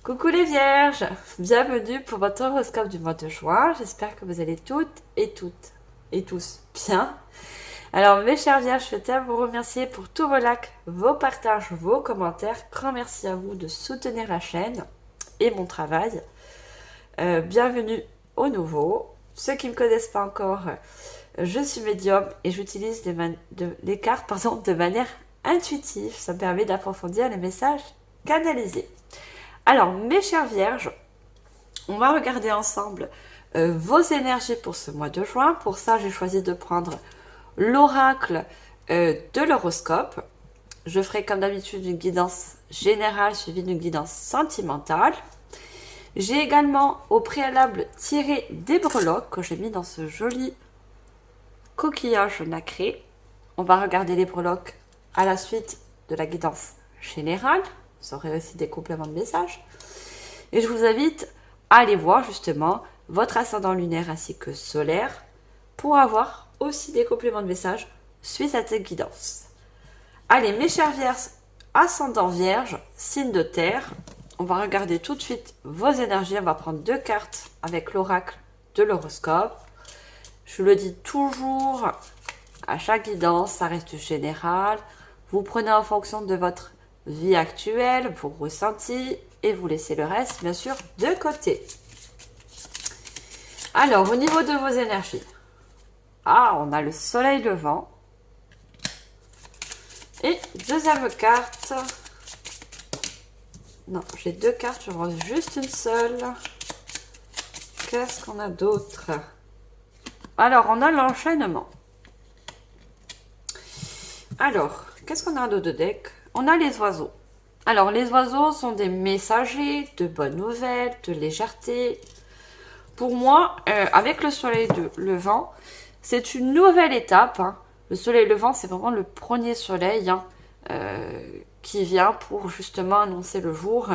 Coucou les vierges, bienvenue pour votre horoscope du mois de juin. J'espère que vous allez toutes et tous bien. Alors mes chers vierges, je tiens à vous remercier pour tous vos likes, vos partages, vos commentaires. Grand merci à vous de soutenir la chaîne et mon travail. Bienvenue aux nouveaux. Ceux qui ne me connaissent pas encore, je suis médium et j'utilise les cartes de manière intuitive. Ça me permet d'approfondir les messages canalisés. Alors, mes chères vierges, on va regarder ensemble vos énergies pour ce mois de juin. Pour ça, j'ai choisi de prendre l'oracle de l'horoscope. Je ferai comme d'habitude une guidance générale suivie d'une guidance sentimentale. J'ai également au préalable tiré des breloques que j'ai mis dans ce joli coquillage nacré. On va regarder les breloques à la suite de la guidance générale. Vous aurez aussi des compléments de messages. Et je vous invite à aller voir justement votre ascendant lunaire ainsi que solaire pour avoir aussi des compléments de messages suite à cette guidance. Allez, mes chers vierges, ascendant vierge, signe de terre, on va regarder tout de suite vos énergies. On va prendre 2 cartes avec l'oracle de l'horoscope. Je le dis toujours, à chaque guidance, ça reste général. Vous prenez en fonction de votre vie actuelle, vos ressentis, et vous laissez le reste, bien sûr, de côté. Alors, au niveau de vos énergies, on a le soleil levant. Et deuxième carte. Non, j'ai 2 cartes, je prends juste une seule. Qu'est-ce qu'on a d'autre? Alors, on a l'enchaînement. Alors, qu'est-ce qu'on a d'autre de deck? On a les oiseaux. Alors, les oiseaux sont des messagers de bonnes nouvelles, de légèreté. Pour moi, avec le soleil levant, c'est une nouvelle étape. Le soleil levant, c'est vraiment le premier soleil qui vient pour justement annoncer le jour.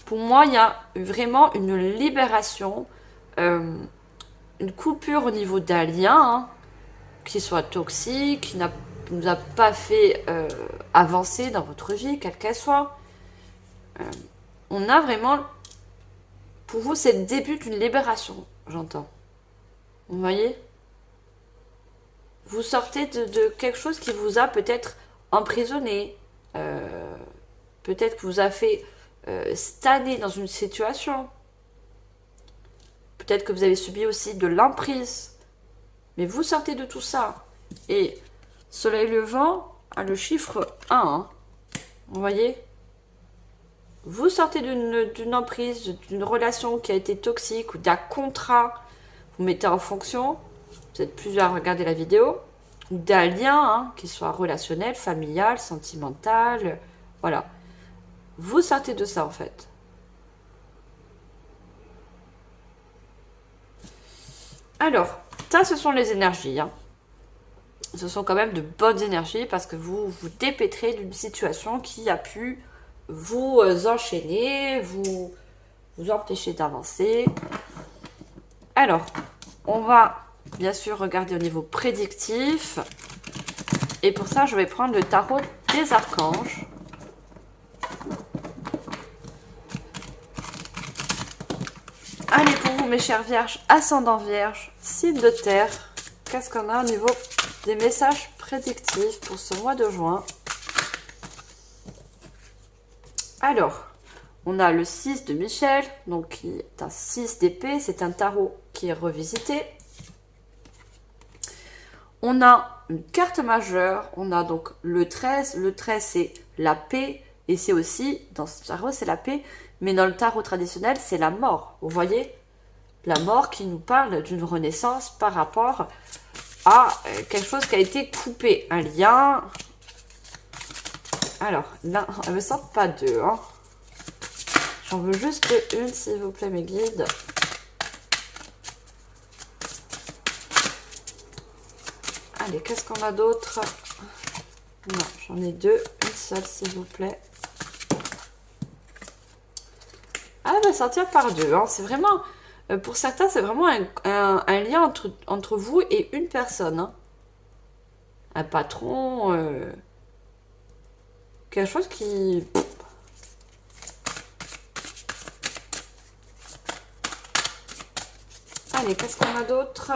Pour moi, il y a vraiment une libération, une coupure au niveau d'un lien qui soit toxique, qui ne nous a pas fait avancer dans votre vie, quelle qu'elle soit. On a vraiment, pour vous, c'est le début d'une libération, j'entends. Vous voyez? Vous sortez de quelque chose qui vous a peut-être emprisonné, peut-être que vous a fait stagner dans une situation. Peut-être que vous avez subi aussi de l'emprise. Mais vous sortez de tout ça. Et soleil levant a le chiffre 1. Vous voyez? Vous sortez d'une emprise, d'une relation qui a été toxique ou d'un contrat. Vous mettez en fonction. Vous êtes plusieurs à regarder la vidéo. Ou d'un lien, qui soit relationnel, familial, sentimental. Voilà. Vous sortez de ça en fait. Alors, ça ce sont les énergies. Ce sont quand même de bonnes énergies parce que vous vous dépêtrez d'une situation qui a pu vous enchaîner, vous empêcher d'avancer. Alors, on va bien sûr regarder au niveau prédictif. Et pour ça, je vais prendre le tarot des archanges. Allez, pour vous, mes chères vierges, ascendant vierge, signe de terre, qu'est-ce qu'on a au niveau des messages prédictifs pour ce mois de juin? Alors, on a le 6 de Michel, donc qui est un 6 d'épée, c'est un tarot qui est revisité. On a une carte majeure, on a donc le 13. Le 13, c'est la paix, et c'est aussi, dans ce tarot, c'est la paix, mais dans le tarot traditionnel, c'est la mort. Vous voyez? La mort qui nous parle d'une renaissance par rapport à quelque chose qui a été coupé. Un lien. Alors, là, elle me sort pas 2. J'en veux juste une, s'il vous plaît, mes guides. Allez, qu'est-ce qu'on a d'autre? Non, j'en ai 2. Une seule, s'il vous plaît. Elle va sortir par 2. C'est vraiment... Pour certains, c'est vraiment un lien entre vous et une personne. Un patron. Quelque chose qui... Allez, qu'est-ce qu'on a d'autre?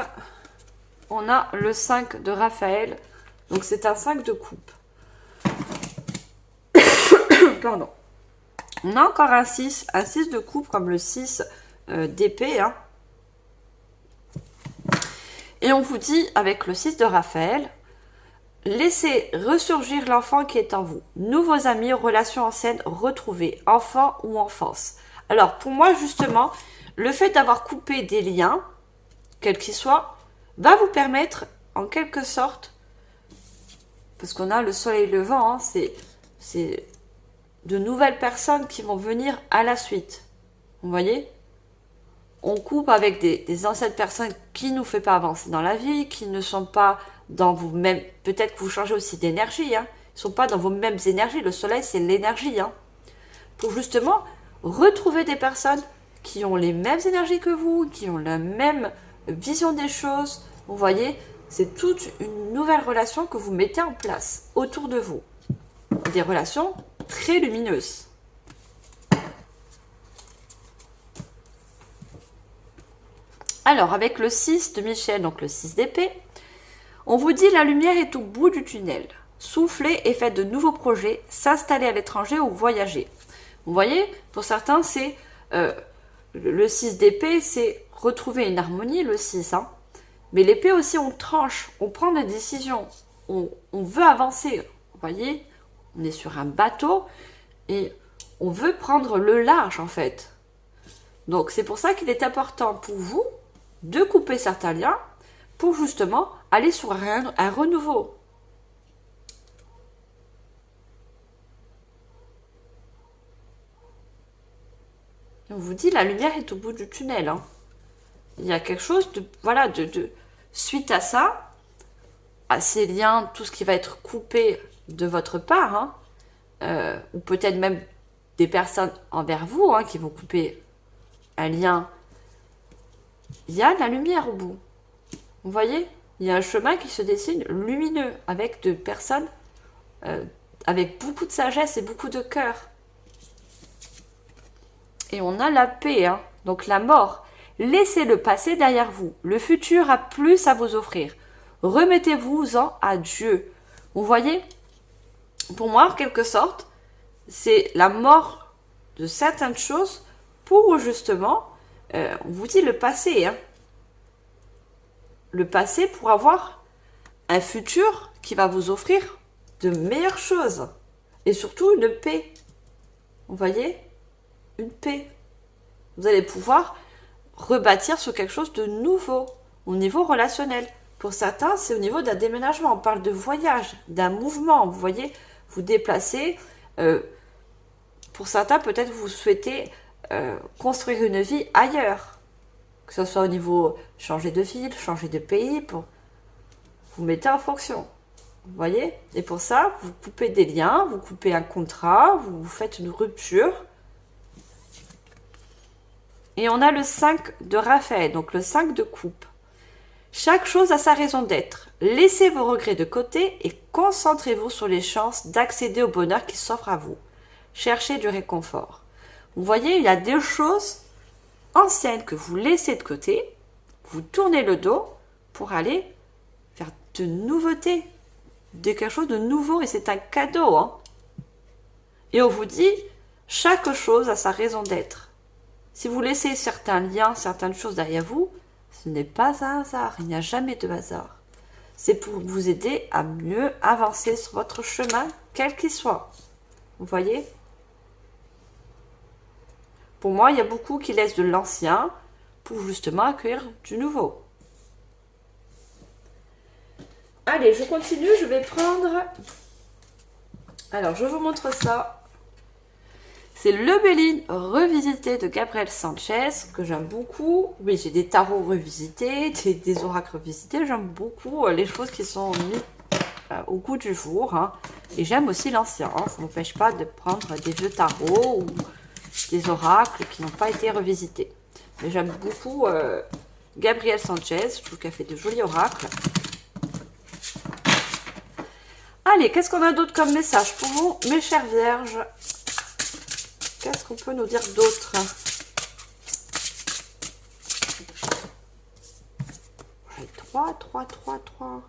On a le 5 de Raphaël. Donc, c'est un 5 de coupe. Pardon. On a encore un 6 de coupe comme le 6 d'épée. Hein. Et on vous dit, avec le 6 de Raphaël, laissez ressurgir l'enfant qui est en vous. Nouveaux amis, relations anciennes retrouvées, enfant ou enfance. Alors, pour moi, justement, le fait d'avoir coupé des liens, quels qu'ils soient, va vous permettre, en quelque sorte, parce qu'on a le soleil levant, hein, c'est de nouvelles personnes qui vont venir à la suite. Vous voyez? On coupe avec des anciennes personnes qui ne nous font pas avancer dans la vie, qui ne sont pas dans vous-même. Peut-être que vous changez aussi d'énergie. Hein. Ils ne sont pas dans vos mêmes énergies. Le soleil, c'est l'énergie. Hein. Pour justement retrouver des personnes qui ont les mêmes énergies que vous, qui ont la même vision des choses. Vous voyez, c'est toute une nouvelle relation que vous mettez en place autour de vous. Des relations très lumineuses. Alors, avec le 6 de Michel, donc le 6 d'épée, on vous dit la lumière est au bout du tunnel. Soufflez et faites de nouveaux projets, s'installer à l'étranger ou voyager. Vous voyez, pour certains, c'est le 6 d'épée, c'est retrouver une harmonie, le 6. Hein. Mais l'épée aussi, on tranche, on prend des décisions, on veut avancer. Vous voyez, on est sur un bateau et on veut prendre le large, en fait. Donc, c'est pour ça qu'il est important pour vous de couper certains liens pour justement aller sur un renouveau. On vous dit, la lumière est au bout du tunnel. Hein. Il y a quelque chose de, voilà, de suite à ça, à ces liens, tout ce qui va être coupé de votre part, hein, ou peut-être même des personnes envers vous, hein, qui vont couper un lien. Il y a de la lumière au bout. Vous voyez? Il y a un chemin qui se dessine lumineux avec de personnes avec beaucoup de sagesse et beaucoup de cœur. Et on a la paix, hein, donc la mort. Laissez le passé derrière vous. Le futur a plus à vous offrir. Remettez-vous-en à Dieu. Vous voyez? Pour moi, en quelque sorte, c'est la mort de certaines choses pour justement, on vous dit le passé, hein. Le passé pour avoir un futur qui va vous offrir de meilleures choses. Et surtout une paix. Vous voyez? Une paix. Vous allez pouvoir rebâtir sur quelque chose de nouveau au niveau relationnel. Pour certains, c'est au niveau d'un déménagement. On parle de voyage, d'un mouvement. Vous voyez, vous déplacez. Pour certains, peut-être vous souhaitez construire une vie ailleurs. Que ce soit au niveau changer de ville, changer de pays. Vous mettez en fonction. Vous voyez? Et pour ça, vous coupez des liens, vous coupez un contrat, vous faites une rupture. Et on a le 5 de Raphaël, donc le 5 de coupe. Chaque chose a sa raison d'être. Laissez vos regrets de côté et concentrez-vous sur les chances d'accéder au bonheur qui s'offre à vous. Cherchez du réconfort. Vous voyez, il y a des choses anciennes que vous laissez de côté, vous tournez le dos pour aller vers de nouveautés, de quelque chose de nouveau, et c'est un cadeau. Hein. Et on vous dit, chaque chose a sa raison d'être. Si vous laissez certains liens, certaines choses derrière vous, ce n'est pas un hasard, il n'y a jamais de hasard. C'est pour vous aider à mieux avancer sur votre chemin, quel qu'il soit. Vous voyez? Pour moi, il y a beaucoup qui laissent de l'ancien pour justement accueillir du nouveau. Allez, je continue, je vais prendre... Alors, je vous montre ça. C'est le Béline revisité de Gabriel Sanchez, que j'aime beaucoup. Oui, j'ai des tarots revisités, des oracles revisités. J'aime beaucoup les choses qui sont mises au goût du jour. Hein. Et j'aime aussi l'ancien. Hein. Ça ne m'empêche pas de prendre des vieux tarots ou des oracles qui n'ont pas été revisités. Mais j'aime beaucoup Gabriel Sanchez. Je trouve qu'elle fait de jolis oracles. Allez, qu'est-ce qu'on a d'autre comme message pour vous, mes chères vierges? Qu'est-ce qu'on peut nous dire d'autre? 3, 3, 3, 3.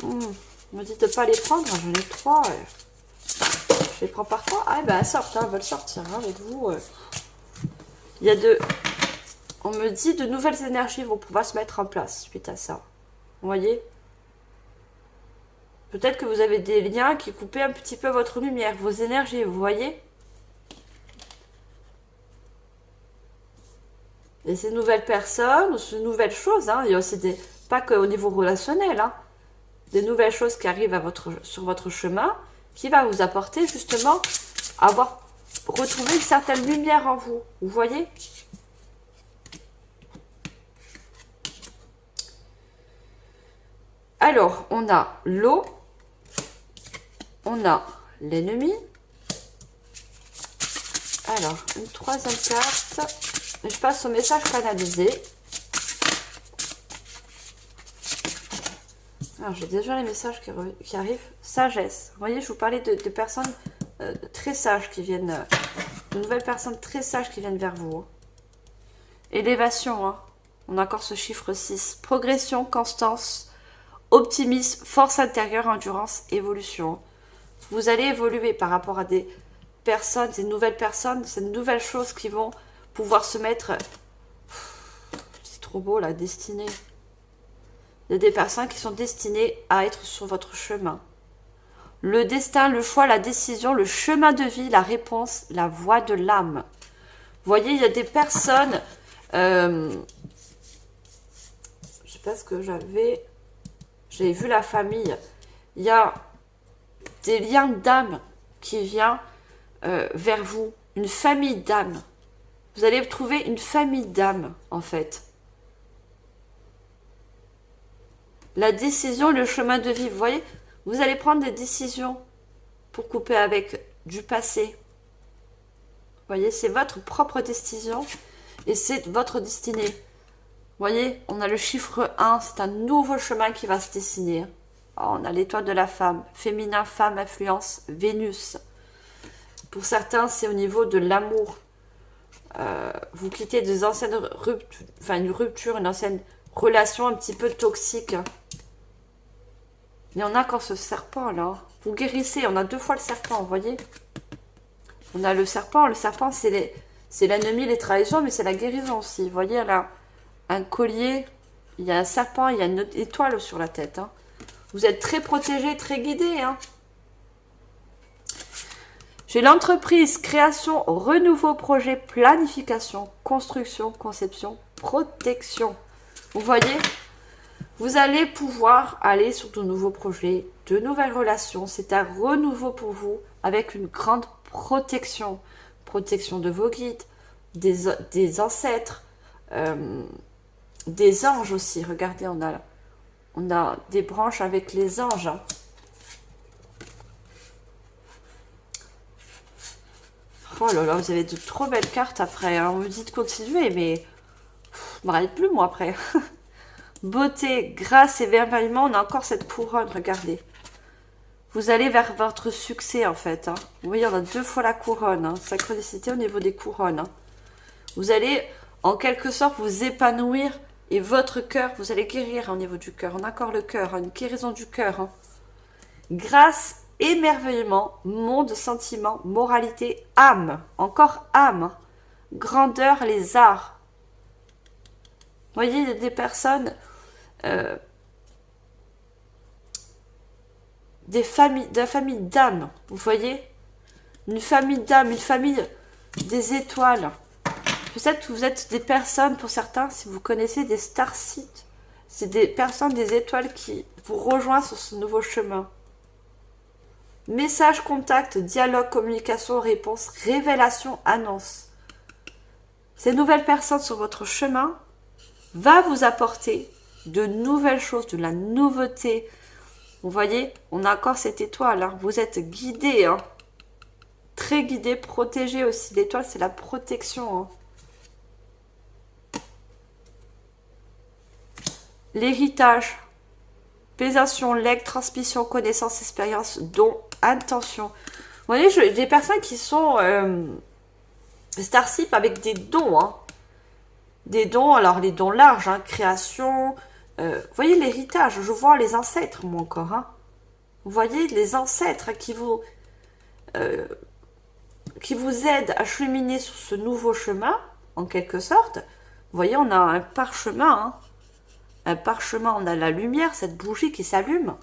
On me dit de pas les prendre, j'en ai 3. Je les prends par 3. Ah, ben elles sortent, elles veulent sortir avec vous. Il y a on me dit de nouvelles énergies vont pouvoir se mettre en place suite à ça. Vous voyez? Peut-être que vous avez des liens qui coupaient un petit peu votre lumière, vos énergies, vous voyez? Et ces nouvelles personnes, ou ces nouvelles choses, hein, il y a aussi pas qu'au niveau relationnel, hein, des nouvelles choses qui arrivent sur votre chemin, qui va vous apporter justement avoir retrouvé une certaine lumière en vous. Vous voyez? Alors, on a l'eau, on a l'ennemi. Alors, une troisième carte. Je passe au message canalisé. Alors, j'ai déjà les messages qui arrivent. Sagesse. Vous voyez, je vous parlais de personnes très sages qui viennent... de nouvelles personnes très sages qui viennent vers vous. Élévation, hein. On a encore ce chiffre 6. Progression, constance, optimisme, force intérieure, endurance, évolution. Vous allez évoluer par rapport à des personnes, ces nouvelles personnes, ces nouvelles choses qui vont pouvoir se mettre... C'est trop beau, la destinée. Il y a des personnes qui sont destinées à être sur votre chemin. Le destin, le choix, la décision, le chemin de vie, la réponse, la voie de l'âme. Vous voyez, il y a des personnes... je sais pas ce que j'avais... J'avais vu la famille. Il y a des liens d'âme qui viennent vers vous. Une famille d'âme. Vous allez trouver une famille d'âme, en fait. La décision, le chemin de vie. Vous voyez, vous allez prendre des décisions pour couper avec du passé. Vous voyez, c'est votre propre décision et c'est votre destinée. Vous voyez, on a le chiffre 1, c'est un nouveau chemin qui va se dessiner. Oh, on a l'étoile de la femme, féminin, femme, influence, Vénus. Pour certains, c'est au niveau de l'amour. Vous quittez des anciennes ruptures, enfin une rupture, une ancienne relation un petit peu toxique. Mais on a encore ce serpent là. Vous guérissez, on a 2 fois le serpent, vous voyez. On a le serpent c'est l'ennemi, les trahisons, mais c'est la guérison aussi. Vous voyez là, un collier, il y a un serpent, il y a une étoile sur la tête. Hein. Vous êtes très protégé, très guidé. Hein. J'ai l'entreprise, création, renouveau, projet, planification, construction, conception, protection. Vous voyez, vous allez pouvoir aller sur de nouveaux projets, de nouvelles relations. C'est un renouveau pour vous avec une grande protection. Protection de vos guides, des ancêtres, des anges aussi. Regardez, on a des branches avec les anges. Hein. Oh là là, vous avez de trop belles cartes après. Hein. On me dit de continuer, mais je ne m'arrête plus moi après. Beauté, grâce, émerveillement, on a encore cette couronne, regardez. Vous allez vers votre succès en fait. Hein. Vous voyez, on a 2 fois la couronne. Hein. Synchronicité au niveau des couronnes. Hein. Vous allez en quelque sorte vous épanouir et votre cœur, vous allez guérir au niveau du cœur. On a encore le cœur, hein, une guérison du cœur. Hein. Grâce, émerveillement, monde, sentiment, moralité, âme. Encore âme. Grandeur, les arts. Vous voyez, il y a des personnes... de la famille d'âme, vous voyez, une famille d'âme, une famille des étoiles. Peut-être que vous êtes des personnes, pour certains, si vous connaissez des starsites, c'est des personnes, des étoiles qui vous rejoignent sur ce nouveau chemin. Message, contact, dialogue, communication, réponse, révélation, annonce. Ces nouvelles personnes sur votre chemin vont vous apporter de nouvelles choses, de la nouveauté. Vous voyez, on a encore cette étoile. Hein. Vous êtes guidé. Hein. Très guidé, protégé aussi. L'étoile, c'est la protection. Hein. L'héritage. Possession, legs, transmission, connaissance, expérience, don, intention. Vous voyez, j'ai des personnes qui sont Starship avec des dons. Hein. Des dons, alors les dons larges, hein, création. Vous voyez l'héritage, je vois les ancêtres, moi encore. Hein. Vous voyez les ancêtres hein, qui vous aident à cheminer sur ce nouveau chemin, en quelque sorte. Vous voyez, on a un parchemin. Hein. Un parchemin, on a la lumière, cette bougie qui s'allume.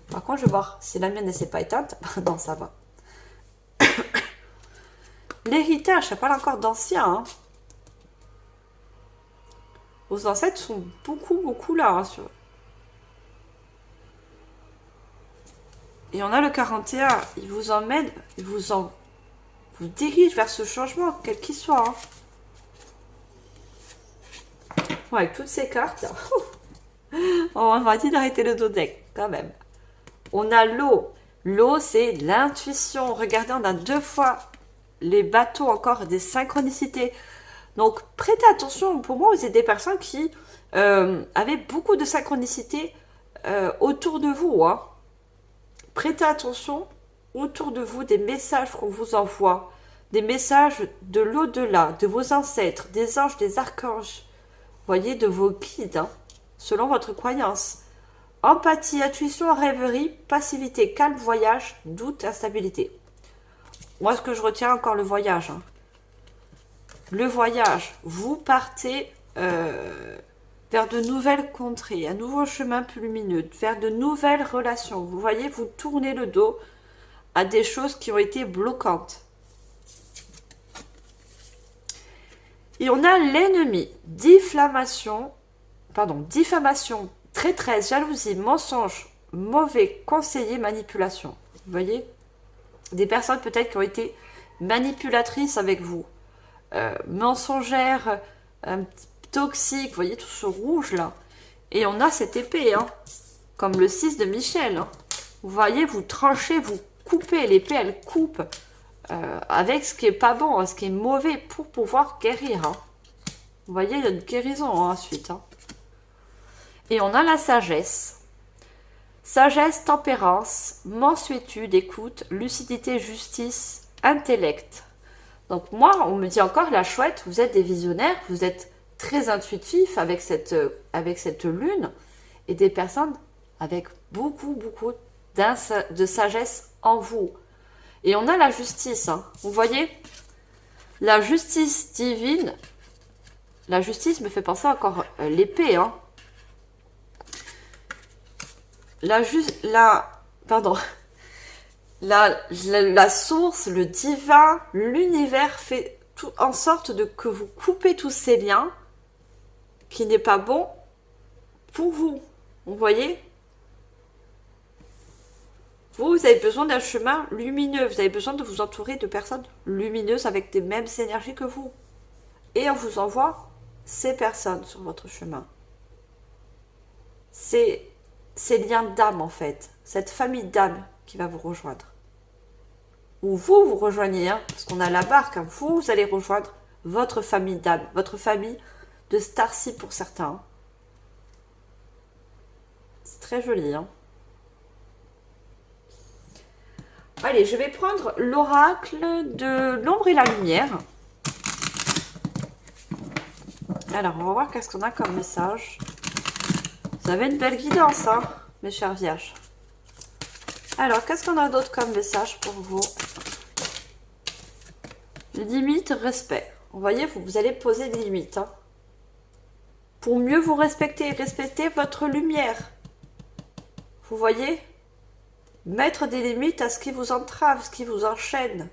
Par contre, je vais voir si la mienne ne s'est pas éteinte. Non, ça va. L'héritage, ça parle encore d'anciens. Hein. Vos ancêtres sont beaucoup là. Hein, Et on a le 41. Il vous emmène, vous dirige vers ce changement, quel qu'il soit. Hein. Bon, avec toutes ces cartes, on va dire d'arrêter le dos deck, quand même. On a l'eau. L'eau, c'est l'intuition. Regardez, on a 2 fois les bateaux, encore des synchronicités. Donc, prêtez attention. Pour moi, vous êtes des personnes qui avaient beaucoup de synchronicité autour de vous. Hein. Prêtez attention autour de vous des messages qu'on vous envoie. Des messages de l'au-delà, de vos ancêtres, des anges, des archanges. Voyez, de vos guides, hein, selon votre croyance. Empathie, intuition, rêverie, passivité, calme, voyage, doute, instabilité. Moi, ce que je retiens encore, le voyage. Hein. Le voyage, vous partez vers de nouvelles contrées, un nouveau chemin plus lumineux, vers de nouvelles relations. Vous voyez, vous tournez le dos à des choses qui ont été bloquantes. Et on a l'ennemi, diffamation, traîtresse, jalousie, mensonge, mauvais conseiller, manipulation. Vous voyez, des personnes peut-être qui ont été manipulatrices avec vous, mensongères, toxiques, vous voyez tout ce rouge là. Et on a cette épée, hein, comme le 6 de Michel. Hein. Vous voyez, vous tranchez, vous coupez, l'épée elle coupe. Avec ce qui est pas bon, hein, ce qui est mauvais pour pouvoir guérir. Hein. Vous voyez, il y a une guérison hein, ensuite. Hein. Et on a la sagesse. Sagesse, tempérance, mansuétude, écoute, lucidité, justice, intellect. Donc moi, on me dit encore, la chouette, vous êtes des visionnaires, vous êtes très intuitifs avec cette lune et des personnes avec beaucoup de sagesse en vous. Et on a la justice, hein. Vous voyez, la justice divine, la justice me fait penser encore l'épée, hein. La source, le divin, l'univers fait tout en sorte que vous coupez tous ces liens qui n'est pas bon pour vous. Vous voyez ? Vous avez besoin d'un chemin lumineux. Vous avez besoin de vous entourer de personnes lumineuses avec des mêmes énergies que vous. Et on vous envoie ces personnes sur votre chemin. Ces liens d'âme, en fait. Cette famille d'âme qui va vous rejoindre. Ou vous rejoignez, hein, parce qu'on a la barque. Hein, vous allez rejoindre votre famille d'âme. Votre famille de Starcy pour certains. C'est très joli, hein. Allez, je vais prendre l'oracle de l'ombre et la lumière. Alors, on va voir qu'est-ce qu'on a comme message. Vous avez une belle guidance, hein, mes chers vierges. Alors, qu'est-ce qu'on a d'autre comme message pour vous? Limite, respect. Vous voyez, vous allez poser des limites. Hein. Pour mieux vous respecter, respecter votre lumière. Vous voyez? Mettre des limites à ce qui vous entrave, ce qui vous enchaîne.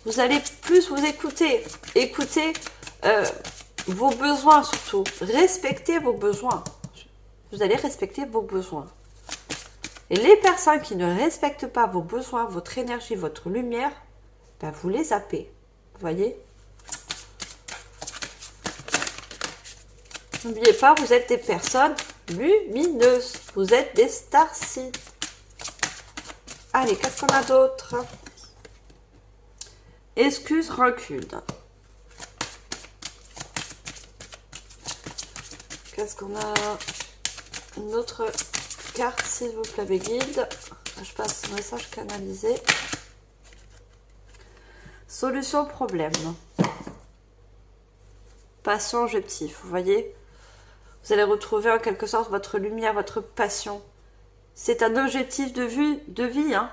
Vous allez plus vous écouter. Écoutez vos besoins surtout. Respectez vos besoins. Vous allez respecter vos besoins. Et les personnes qui ne respectent pas vos besoins, votre énergie, votre lumière, ben vous les zappez. Vous voyez? N'oubliez pas, vous êtes des personnes lumineuses. Vous êtes des Starcy. Allez, qu'est-ce qu'on a d'autre? Excuse, rancune. Qu'est-ce qu'on a? Une autre carte, s'il vous plaît, mes guides. Je passe un message canalisé. Solution au problème. passion, objectif. Vous voyez? Vous allez retrouver en quelque sorte votre lumière, votre passion. C'est un objectif de vie, hein.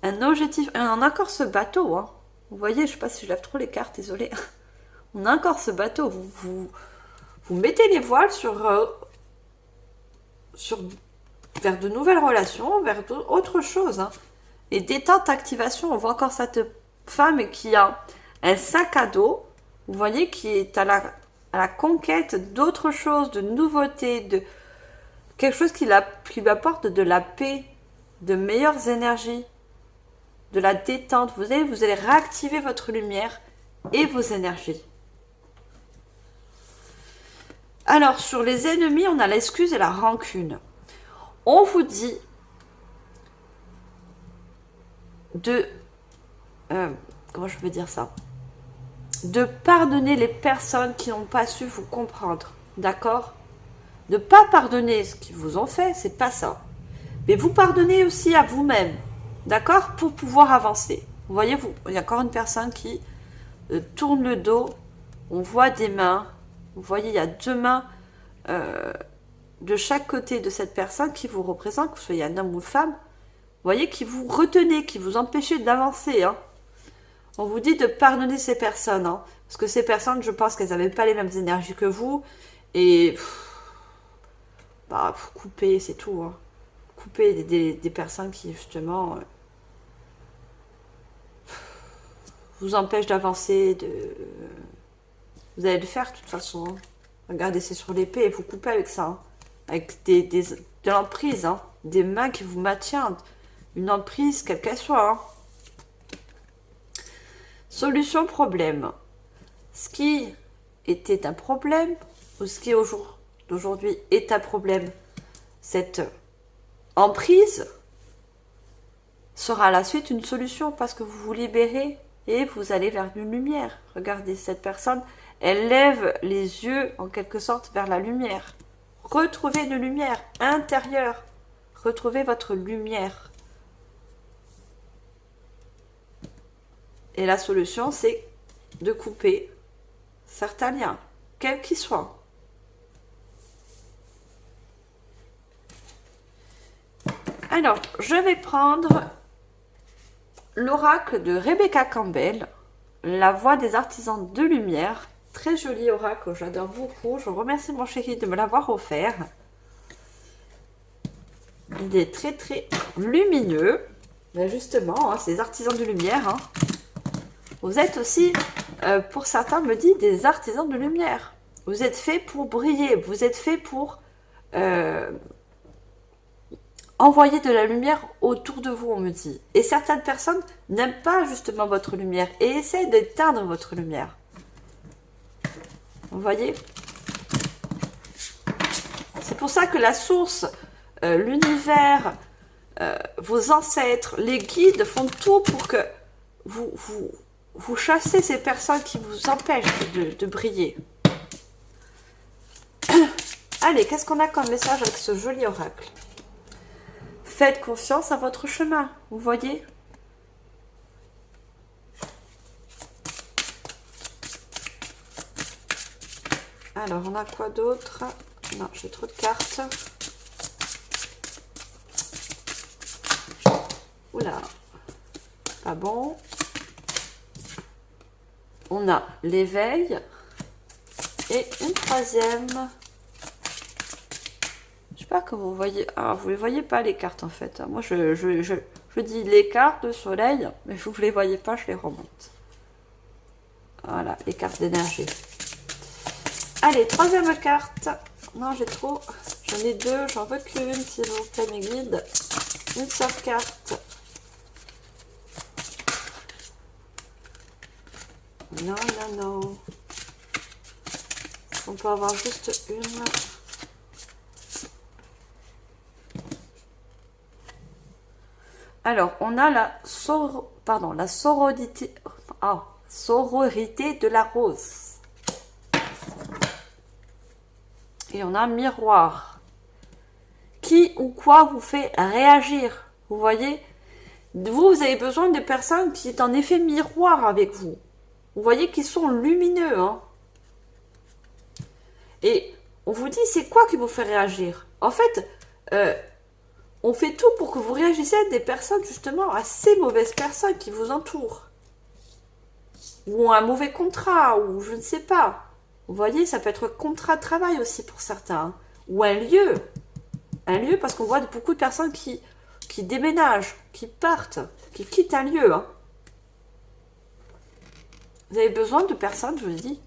Un objectif. Et on a encore ce bateau, hein. Vous voyez, je sais pas si je lève trop les cartes, désolé. On a encore ce bateau. Vous mettez les voiles vers de nouvelles relations, vers autre chose, hein. Et détente, activation, on voit encore cette femme qui a un sac à dos, vous voyez, qui est à la conquête d'autres choses, de nouveautés, de quelque chose qui lui apporte de la paix, de meilleures énergies, de la détente. Vous allez réactiver votre lumière et vos énergies. Alors, sur les ennemis, on a l'excuse et la rancune. On vous dit de... comment je peux dire ça? De pardonner les personnes qui n'ont pas su vous comprendre. D'accord? De ne pas pardonner ce qu'ils vous ont fait, c'est pas ça. Mais vous pardonnez aussi à vous-même. D'accord? Pour pouvoir avancer. Vous voyez, il y a encore une personne qui tourne le dos. On voit des mains. Vous voyez, il y a 2 mains de chaque côté de cette personne qui vous représente, que vous soyez un homme ou une femme. Vous voyez, qui vous retenez, qui vous empêchez d'avancer. Hein. On vous dit de pardonner ces personnes. Hein, parce que ces personnes, je pense qu'elles n'avaient pas les mêmes énergies que vous. Et vous coupez, c'est tout. Hein. Couper des personnes qui, justement, vous empêchent d'avancer. Vous allez le faire, de toute façon. Hein. Regardez, c'est sur l'épée et vous coupez avec ça. Hein. Avec de l'emprise. Hein. Des mains qui vous maintiennent. Une emprise, quelle qu'elle soit. Hein. Solution problème. Ce qui était un problème, ou ce qui aujourd'hui est un problème, cette emprise sera à la suite une solution parce que vous vous libérez et vous allez vers une lumière. Regardez, cette personne, elle lève les yeux en quelque sorte vers la lumière. Retrouvez une lumière intérieure. Retrouvez votre lumière. Et la solution, c'est de couper certains liens, quels qu'ils soient. Alors, je vais prendre l'oracle de Rebecca Campbell, la voix des artisans de lumière. Très joli oracle, j'adore beaucoup. Je remercie mon chéri de me l'avoir offert. Il est très très lumineux. Mais justement, hein, ces artisans de lumière, hein, vous êtes aussi, pour certains me dit, des artisans de lumière. Vous êtes faits pour briller, vous êtes faits pour envoyer de la lumière autour de vous, on me dit. Et certaines personnes n'aiment pas justement votre lumière et essaient d'éteindre votre lumière. Vous voyez? C'est pour ça que la source, l'univers, vos ancêtres, les guides font tout pour que vous chassez ces personnes qui vous empêchent de briller. Allez, qu'est-ce qu'on a comme message avec ce joli oracle? Faites confiance à votre chemin, vous voyez? Alors, on a quoi d'autre? Non, j'ai trop de cartes. Oula, pas bon. On a l'éveil et une troisième. Je sais pas comment vous voyez. Ah, vous les voyez pas les cartes en fait. Moi, je dis les cartes de soleil, mais vous les voyez pas, je les remonte. Voilà, les cartes d'énergie. Allez, troisième carte. Non, j'ai trop. J'en ai 2, j'en veux qu'une, s'il vous plaît, mes guides. Une seule carte. Non, non, non. On peut avoir juste une. Alors, on a la sororité de la rose. Et on a miroir. Qui ou quoi vous fait réagir? Vous voyez? Vous avez besoin de personnes qui sont en effet miroir avec vous. Vous voyez qu'ils sont lumineux. Hein, Et on vous dit, c'est quoi qui vous fait réagir? En fait, on fait tout pour que vous réagissiez à des personnes, justement, à ces mauvaises personnes qui vous entourent. Ou un mauvais contrat, ou je ne sais pas. Vous voyez, ça peut être contrat de travail aussi pour certains. Hein. Ou un lieu. Un lieu, parce qu'on voit beaucoup de personnes qui déménagent, qui partent, qui quittent un lieu. Hein. Vous avez besoin de personnes, je vous dis,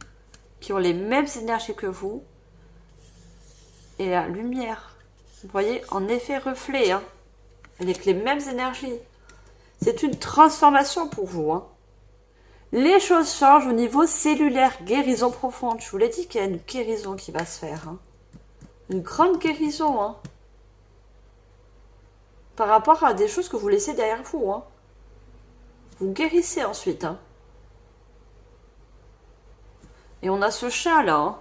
qui ont les mêmes énergies que vous. Et la lumière, vous voyez, en effet reflet, hein, avec les mêmes énergies. C'est une transformation pour vous. Hein. Les choses changent au niveau cellulaire, guérison profonde. Je vous l'ai dit qu'il y a une guérison qui va se faire. Hein. Une grande guérison. Hein. Par rapport à des choses que vous laissez derrière vous. Hein. Vous guérissez ensuite. Hein. Et on a ce chat là, hein,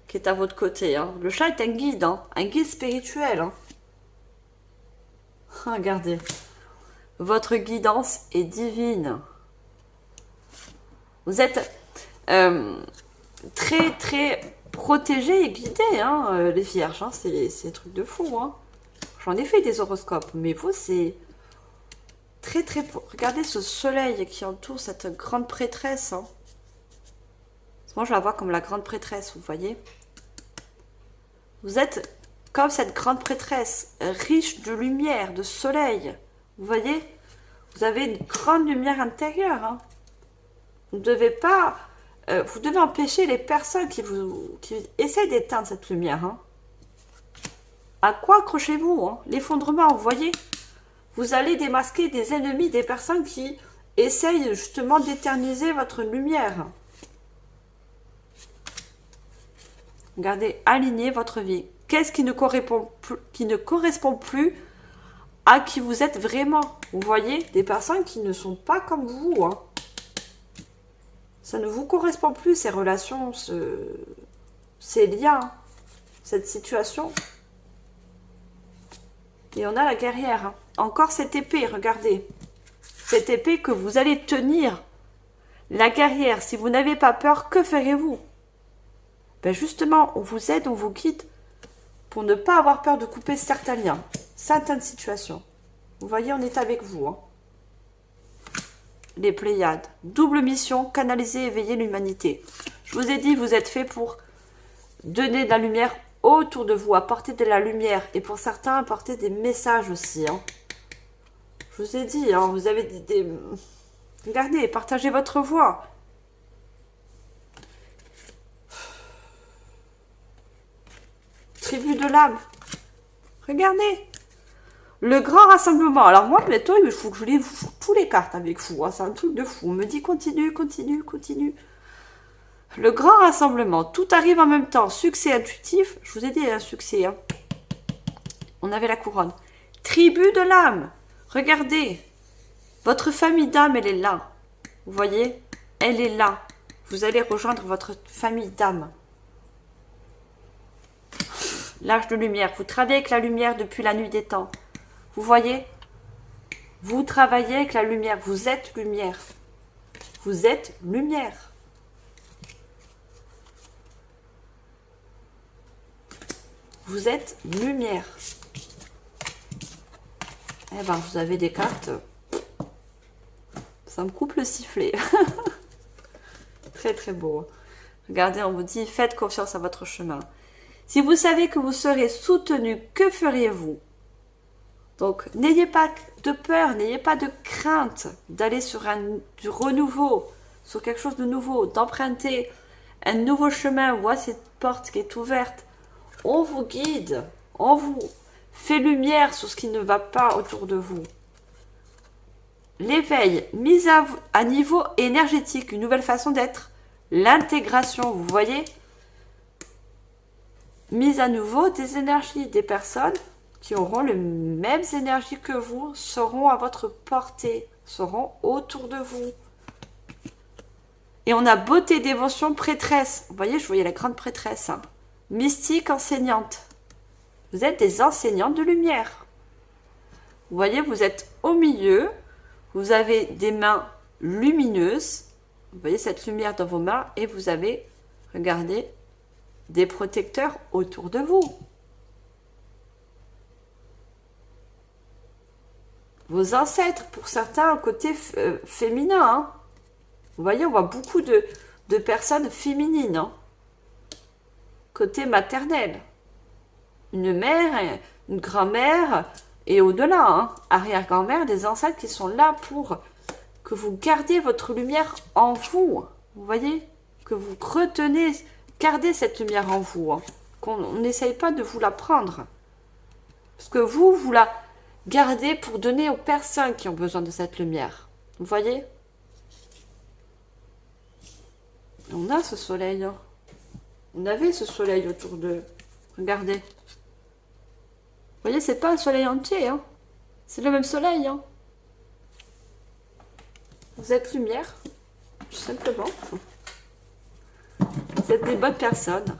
qui est à votre côté. Hein. Le chat est un guide, hein, un guide spirituel. Hein. Regardez. Votre guidance est divine. Vous êtes très très protégés et guidés, hein, les vierges. Hein, c'est un truc de fou. Hein. J'en ai fait des horoscopes, mais vous, c'est très très... Regardez ce soleil qui entoure cette grande prêtresse. Hein. Moi, je la vois comme la grande prêtresse, vous voyez. Vous êtes comme cette grande prêtresse, riche de lumière, de soleil. Vous voyez, vous avez une grande lumière intérieure. Hein. Vous ne devez pas... vous devez empêcher les personnes qui essaient d'éteindre cette lumière. Hein. À quoi accrochez-vous? Hein? L'effondrement, vous voyez. Vous allez démasquer des ennemis, des personnes qui essayent justement d'éterniser votre lumière. Regardez, alignez votre vie. Qu'est-ce qui ne correspond plus à qui vous êtes vraiment? Vous voyez, des personnes qui ne sont pas comme vous. Hein. Ça ne vous correspond plus, ces relations, ces liens, cette situation. Et on a la guerrière. Hein. Encore cette épée, regardez. Cette épée que vous allez tenir. La guerrière, si vous n'avez pas peur, que ferez-vous? Ben justement, on vous aide, on vous guide pour ne pas avoir peur de couper certains liens, certaines situations. Vous voyez, on est avec vous. Hein. Les Pléiades. Double mission, canaliser et éveiller l'humanité. Je vous ai dit, vous êtes fait pour donner de la lumière autour de vous, apporter de la lumière. Et pour certains, apporter des messages aussi. Hein. Je vous ai dit, hein, vous avez des... Regardez, partagez votre voix. Tribu de l'âme. Regardez. Le grand rassemblement. Alors moi, bientôt, il faut que je lis tous les cartes avec vous. Hein. C'est un truc de fou. On me dit continue, continue, continue. Le grand rassemblement. Tout arrive en même temps. Succès intuitif. Je vous ai dit un succès. Hein. On avait la couronne. Tribu de l'âme. Regardez. Votre famille d'âme, elle est là. Vous voyez? Elle est là. Vous allez rejoindre votre famille d'âme. L'âge de lumière. Vous travaillez avec la lumière depuis la nuit des temps. Vous voyez? Vous travaillez avec la lumière. Vous êtes lumière. Vous êtes lumière. Vous êtes lumière. Eh ben, vous avez des cartes. Ça me coupe le sifflet. Très, très beau. Regardez, on vous dit, faites confiance à votre chemin. Si vous savez que vous serez soutenu, que feriez-vous? Donc, n'ayez pas de peur, n'ayez pas de crainte d'aller sur du renouveau, sur quelque chose de nouveau, d'emprunter un nouveau chemin. Voici cette porte qui est ouverte. On vous guide, on vous fait lumière sur ce qui ne va pas autour de vous. L'éveil, mise à niveau énergétique, une nouvelle façon d'être. L'intégration, vous voyez? Mise à nouveau des énergies, des personnes qui auront les mêmes énergies que vous, seront à votre portée, seront autour de vous. Et on a beauté, dévotion, prêtresse. Vous voyez, je voyais la grande prêtresse. Hein. Mystique, enseignante. Vous êtes des enseignantes de lumière. Vous voyez, vous êtes au milieu. Vous avez des mains lumineuses. Vous voyez cette lumière dans vos mains. Et vous avez, regardez, des protecteurs autour de vous. Vos ancêtres, pour certains, côté féminin. Hein. Vous voyez, on voit beaucoup de personnes féminines. Hein. Côté maternel. Une mère, une grand-mère, et au-delà, hein, arrière-grand-mère, des ancêtres qui sont là pour que vous gardiez votre lumière en vous. Vous voyez? Que vous retenez, gardez cette lumière en vous. Hein. Qu'on n'essaye pas de vous la prendre. Parce que vous la gardez pour donner aux personnes qui ont besoin de cette lumière. Vous voyez? On a ce soleil. Hein. On avait ce soleil autour de... Regardez. Vous voyez, c'est pas un soleil entier. Hein. C'est le même soleil. Hein. Vous êtes lumière. Tout simplement. Vous êtes des bonnes personnes.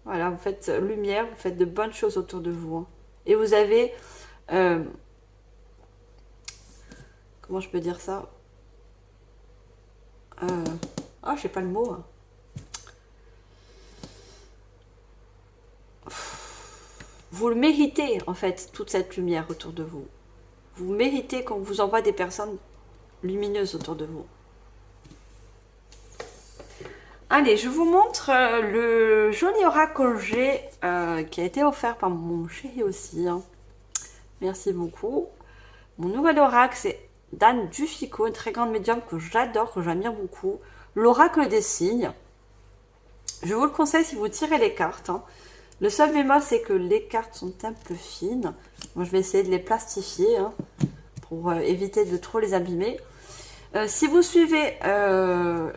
Voilà, vous faites lumière, vous faites de bonnes choses autour de vous. Hein. Et vous avez... comment je peux dire ça? Ah, j'ai pas le mot. Hein. Vous le méritez, en fait, toute cette lumière autour de vous. Vous méritez qu'on vous envoie des personnes lumineuses autour de vous. Allez, je vous montre le joli oracle que j'ai, qui a été offert par mon chéri aussi. Hein. Merci beaucoup. Mon nouvel oracle, c'est d'Anne Duffico, une très grande médium que j'adore, que j'admire beaucoup. L'oracle des signes. Je vous le conseille si vous tirez les cartes. Hein. Le seul bémol, c'est que les cartes sont un peu fines. Moi, je vais essayer de les plastifier hein, pour éviter de trop les abîmer. Si vous suivez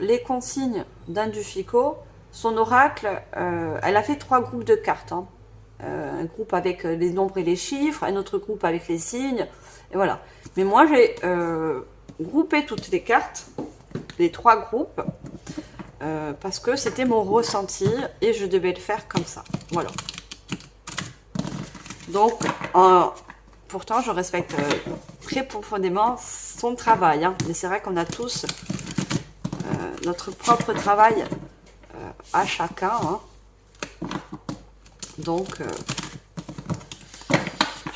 les consignes d'Anne Duffico, son oracle, elle a fait 3 groupes de cartes. Hein. Un groupe avec les nombres et les chiffres, un autre groupe avec les signes, et voilà. Mais moi, j'ai groupé toutes les cartes, les 3 groupes, parce que c'était mon ressenti et je devais le faire comme ça. Voilà. Donc, pourtant, je respecte très profondément son travail. Hein. Mais c'est vrai qu'on a tous notre propre travail à chacun. Hein. Donc,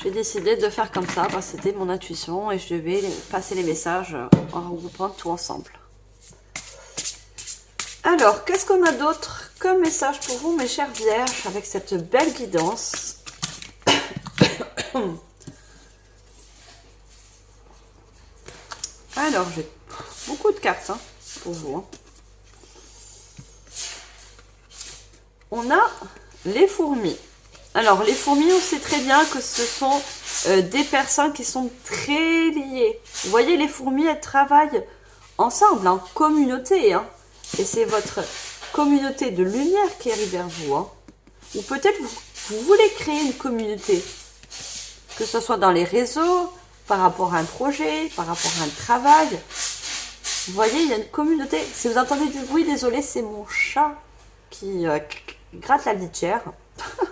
j'ai décidé de faire comme ça, parce que c'était mon intuition et je devais passer les messages en regroupant tout ensemble. Alors, qu'est-ce qu'on a d'autre comme message pour vous, mes chères vierges, avec cette belle guidance? Alors, j'ai beaucoup de cartes hein, pour vous. Hein. On a les fourmis. Alors, les fourmis, on sait très bien que ce sont des personnes qui sont très liées. Vous voyez, les fourmis, elles travaillent ensemble, en communauté. Hein. Et c'est votre communauté de lumière qui arrive vers vous. Hein. Ou peut-être vous voulez créer une communauté. Que ce soit dans les réseaux, par rapport à un projet, par rapport à un travail. Vous voyez, il y a une communauté. Si vous entendez du bruit, désolé, c'est mon chat qui gratte la litière. Vous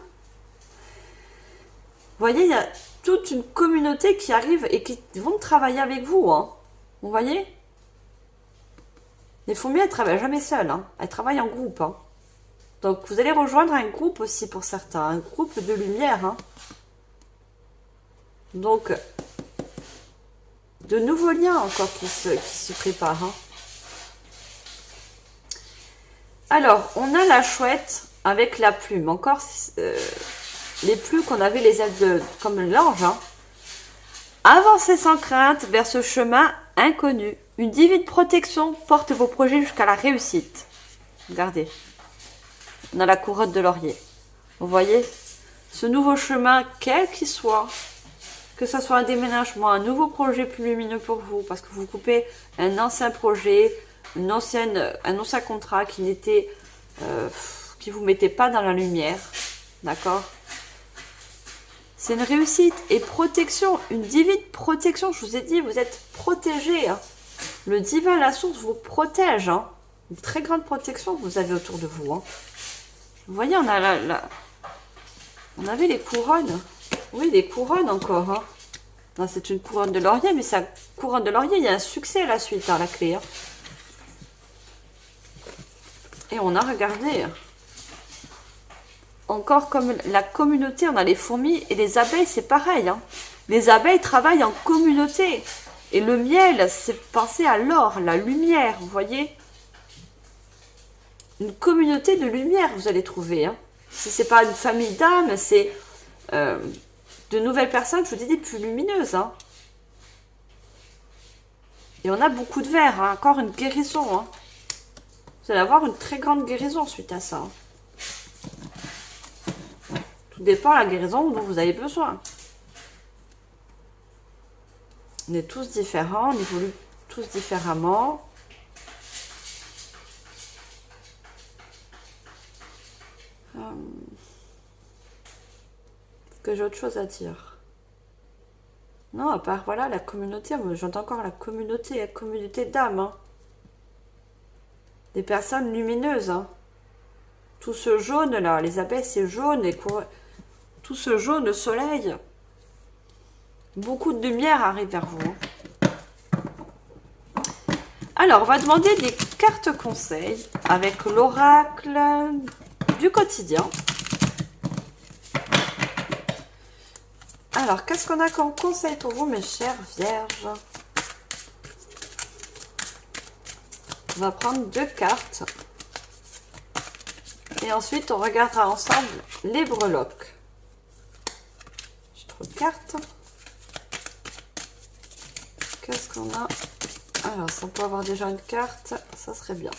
voyez, il y a toute une communauté qui arrive et qui vont travailler avec vous. Hein. Vous voyez? Les fourmis, elles ne travaillent jamais seules. Hein. Elles travaillent en groupe. Hein. Donc, vous allez rejoindre un groupe aussi pour certains. Un groupe de lumière. Hein. Donc, de nouveaux liens encore qui se préparent. Hein. Alors, on a la chouette avec la plume. Encore les plumes qu'on avait les ailes comme l'ange. Hein. Avancez sans crainte vers ce chemin inconnu. Une divine protection porte vos projets jusqu'à la réussite. Regardez. On a la couronne de laurier. Vous voyez? Ce nouveau chemin, quel qu'il soit, que ce soit un déménagement, un nouveau projet plus lumineux pour vous, parce que vous coupez un ancien projet, un ancien contrat qui n'était, qui vous mettait pas dans la lumière, d'accord? C'est une réussite et protection, une divine protection. Je vous ai dit, vous êtes protégés. Hein. Le divin, la source, vous protège. Hein. Une très grande protection que vous avez autour de vous. Hein. Vous voyez, on a on avait les couronnes. Oui, les couronnes encore. Hein. Non, c'est une couronne de laurier, mais sa couronne de laurier, il y a un succès à la suite, à la clé. Hein. Et on a regardé. encore comme la communauté, on a les fourmis et les abeilles, c'est pareil. Hein. Les abeilles travaillent en communauté. Et le miel, c'est penser à l'or, la lumière, vous voyez? Une communauté de lumière, vous allez trouver. Hein. Si c'est pas une famille d'âmes, c'est de nouvelles personnes, je vous dis, plus lumineuses. Hein. Et on a beaucoup de verre, hein. Encore une guérison. Hein. Vous allez avoir une très grande guérison suite à ça. Hein. Tout dépend de la guérison dont vous avez besoin. On est tous différents, on évolue tous différemment. Est-ce que j'ai autre chose à dire? Non, à part, voilà, la communauté. J'entends encore la communauté d'âmes. Hein. Des personnes lumineuses. Hein. Tout ce jaune là, les abeilles c'est jaune, et tout ce jaune soleil. Beaucoup de lumière arrive vers vous. Alors, on va demander des cartes conseils avec l'oracle du quotidien. Alors, qu'est-ce qu'on a comme conseil pour vous, mes chères vierges? On va prendre 2 cartes. Et ensuite, on regardera ensemble les breloques. J'ai trop de cartes. Qu'est-ce qu'on a? Alors, si on peut avoir déjà une carte, ça serait bien.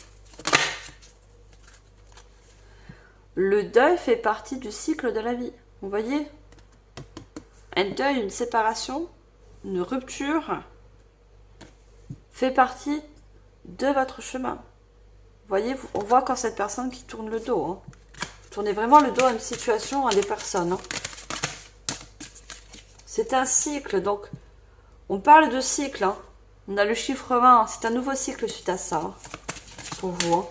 Le deuil fait partie du cycle de la vie. Vous voyez? Un deuil, une séparation, une rupture fait partie de votre chemin. Vous voyez, on voit quand cette personne qui tourne le dos. Hein. Vous tournez vraiment le dos à une situation, à des personnes. Hein. C'est un cycle, donc on parle de cycle. Hein. On a le chiffre 20, c'est un nouveau cycle suite à ça. Hein, pour vous. Hein.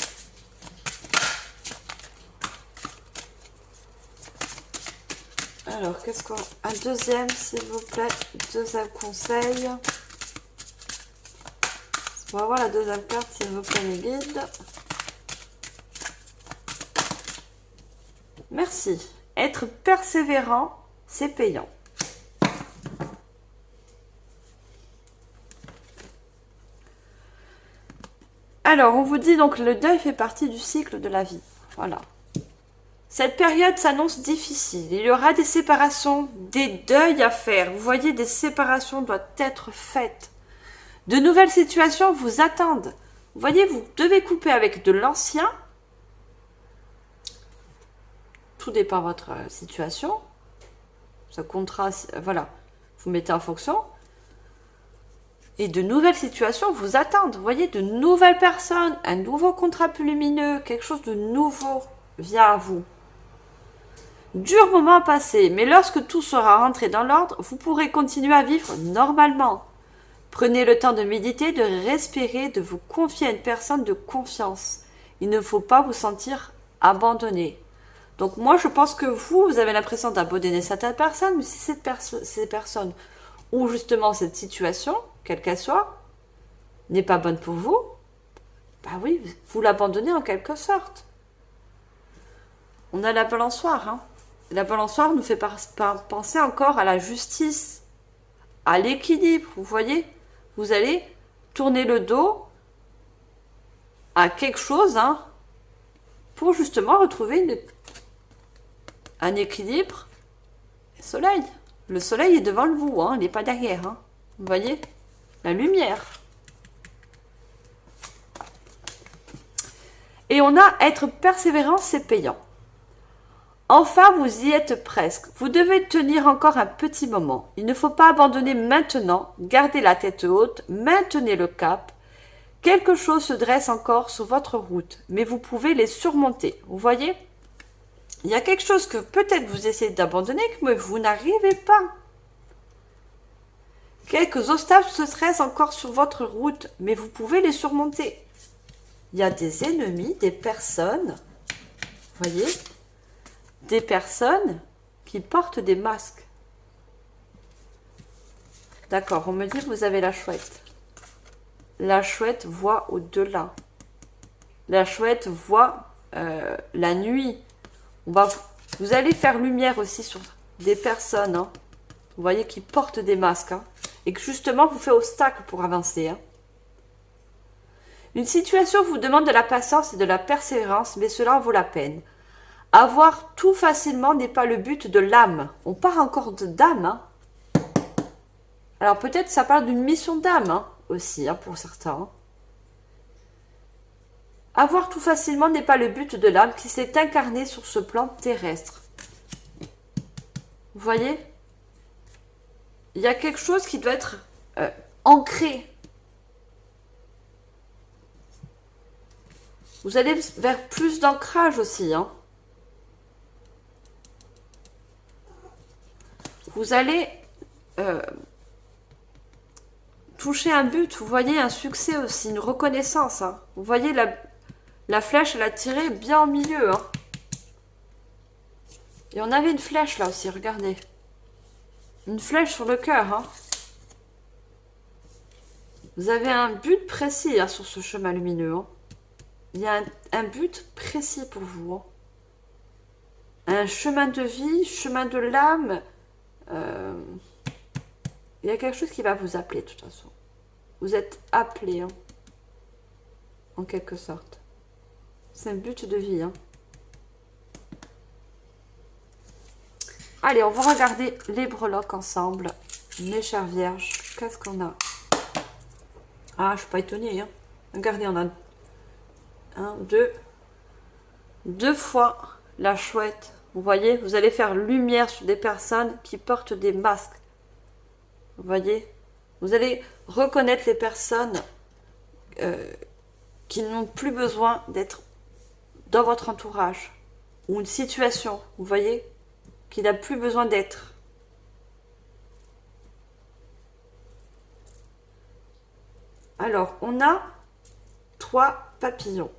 Alors, qu'est-ce qu'on... Un deuxième, s'il vous plaît. Deuxième conseil. On va voir la deuxième carte, s'il vous plaît, mes guides. Merci. Être persévérant, c'est payant. Alors, on vous dit donc le deuil fait partie du cycle de la vie. Voilà. Cette période s'annonce difficile. Il y aura des séparations, des deuils à faire. Vous voyez, des séparations doivent être faites. De nouvelles situations vous attendent. Vous voyez, vous devez couper avec de l'ancien. Tout dépend de votre situation. Ça comptera, voilà, vous mettez en fonction. Et de nouvelles situations vous attendent. Vous voyez, de nouvelles personnes, un nouveau contrat plus lumineux, quelque chose de nouveau vient à vous. Dur moment passé, mais lorsque tout sera rentré dans l'ordre, vous pourrez continuer à vivre normalement. Prenez le temps de méditer, de respirer, de vous confier à une personne de confiance. Il ne faut pas vous sentir abandonné. Donc moi, je pense que vous avez l'impression d'abandonner certaines personnes, mais si ces personnes ou justement cette situation, quelle qu'elle soit, n'est pas bonne pour vous, bah oui, vous l'abandonnez en quelque sorte. On a la balançoire. Hein. La balançoire nous fait penser encore à la justice, à l'équilibre, vous voyez. Vous allez tourner le dos à quelque chose hein, pour justement retrouver un équilibre. Le soleil. Le soleil est devant vous, hein, il n'est pas derrière. Hein. Vous voyez? La lumière. Et on a être persévérant, c'est payant. Enfin, vous y êtes presque. Vous devez tenir encore un petit moment. Il ne faut pas abandonner maintenant. Gardez la tête haute. Maintenez le cap. Quelque chose se dresse encore sur votre route, mais vous pouvez les surmonter. Vous voyez? Il y a quelque chose que peut-être vous essayez d'abandonner, mais vous n'arrivez pas. Quelques obstacles se dressent encore sur votre route, mais vous pouvez les surmonter. Il y a des ennemis, des personnes, vous voyez, des personnes qui portent des masques. D'accord, on me dit que vous avez la chouette. La chouette voit au-delà. La chouette voit la nuit. Vous allez faire lumière aussi sur des personnes, hein, vous voyez, qui portent des masques, hein, et que justement vous fait obstacle pour avancer. Hein. Une situation vous demande de la patience et de la persévérance, mais cela en vaut la peine. Avoir tout facilement n'est pas le but de l'âme. On part encore d'âme. Hein. Alors peut-être ça parle d'une mission d'âme hein, aussi, hein, pour certains. Hein. Avoir tout facilement n'est pas le but de l'âme qui s'est incarnée sur ce plan terrestre. Vous voyez? Il y a quelque chose qui doit être ancré. Vous allez vers plus d'ancrage aussi. Hein. Vous allez toucher un but. Vous voyez un succès aussi, une reconnaissance. Hein. Vous voyez la flèche, elle a tiré bien au milieu. Hein. Et on avait une flèche là aussi, regardez. Une flèche sur le cœur. Hein. Vous avez un but précis hein, sur ce chemin lumineux. Hein. Il y a un but précis pour vous. Hein. Un chemin de vie, chemin de l'âme. Il y a quelque chose qui va vous appeler de toute façon. Vous êtes appelé. Hein. En quelque sorte. C'est un but de vie. Hein. Allez, on va regarder les breloques ensemble. Mes chères vierges, qu'est-ce qu'on a? Ah, je suis pas étonnée. Hein. Regardez, on a deux fois la chouette. Vous voyez, vous allez faire lumière sur des personnes qui portent des masques. Vous voyez, vous allez reconnaître les personnes qui n'ont plus besoin d'être dans votre entourage. Ou une situation, vous voyez, qui n'a plus besoin d'être. Alors, on a 3 papillons.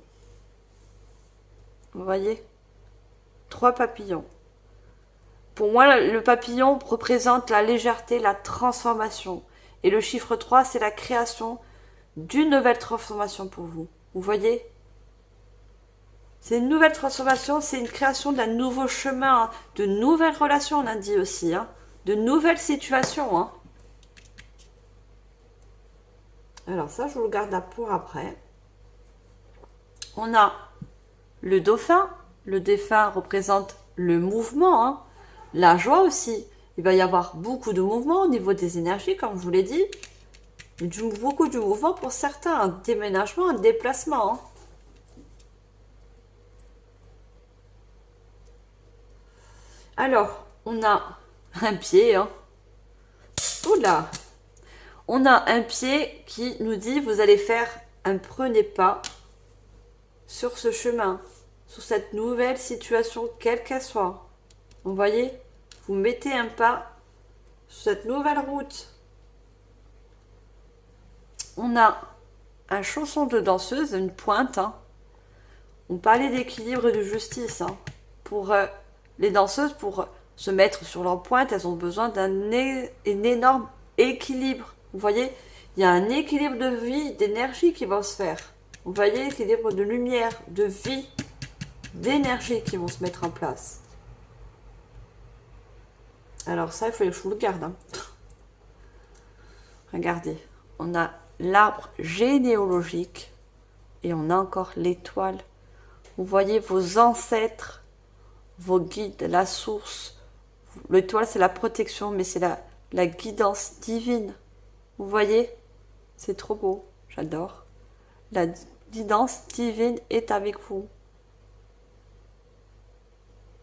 Vous voyez 3 papillons. Pour moi, le papillon représente la légèreté, la transformation. Et le chiffre 3, c'est la création d'une nouvelle transformation pour vous. Vous voyez? C'est une nouvelle transformation, c'est une création d'un nouveau chemin, hein, de nouvelles relations, on a dit aussi, hein, de nouvelles situations. Hein. Alors ça, je vous le garde pour après. On a le dauphin. Le dauphin représente le mouvement, hein, la joie aussi. Il va y avoir beaucoup de mouvements au niveau des énergies, comme je vous l'ai dit. Beaucoup de mouvements pour certains, un déménagement, un déplacement. Hein. Alors, on a un pied. Hein. Oula! On a un pied qui nous dit, vous allez faire un premier pas sur ce chemin, sur cette nouvelle situation, quelle qu'elle soit. Vous voyez? Vous mettez un pas sur cette nouvelle route. On a un chausson de danseuse, une pointe. Hein. On parlait d'équilibre et de justice. Hein. Pour les danseuses, pour se mettre sur leur pointe, elles ont besoin d'un énorme équilibre. Vous voyez, il y a un équilibre de vie, d'énergie qui va se faire. Vous voyez, l'équilibre de lumière, de vie, d'énergie qui vont se mettre en place. Alors ça, il faut que je vous le garde. Hein. Regardez, on a l'arbre généalogique et on a encore l'étoile. Vous voyez vos ancêtres, vos guides, la source. L'étoile, c'est la protection, mais c'est la guidance divine. Vous voyez? C'est trop beau, j'adore. La guidance divine est avec vous.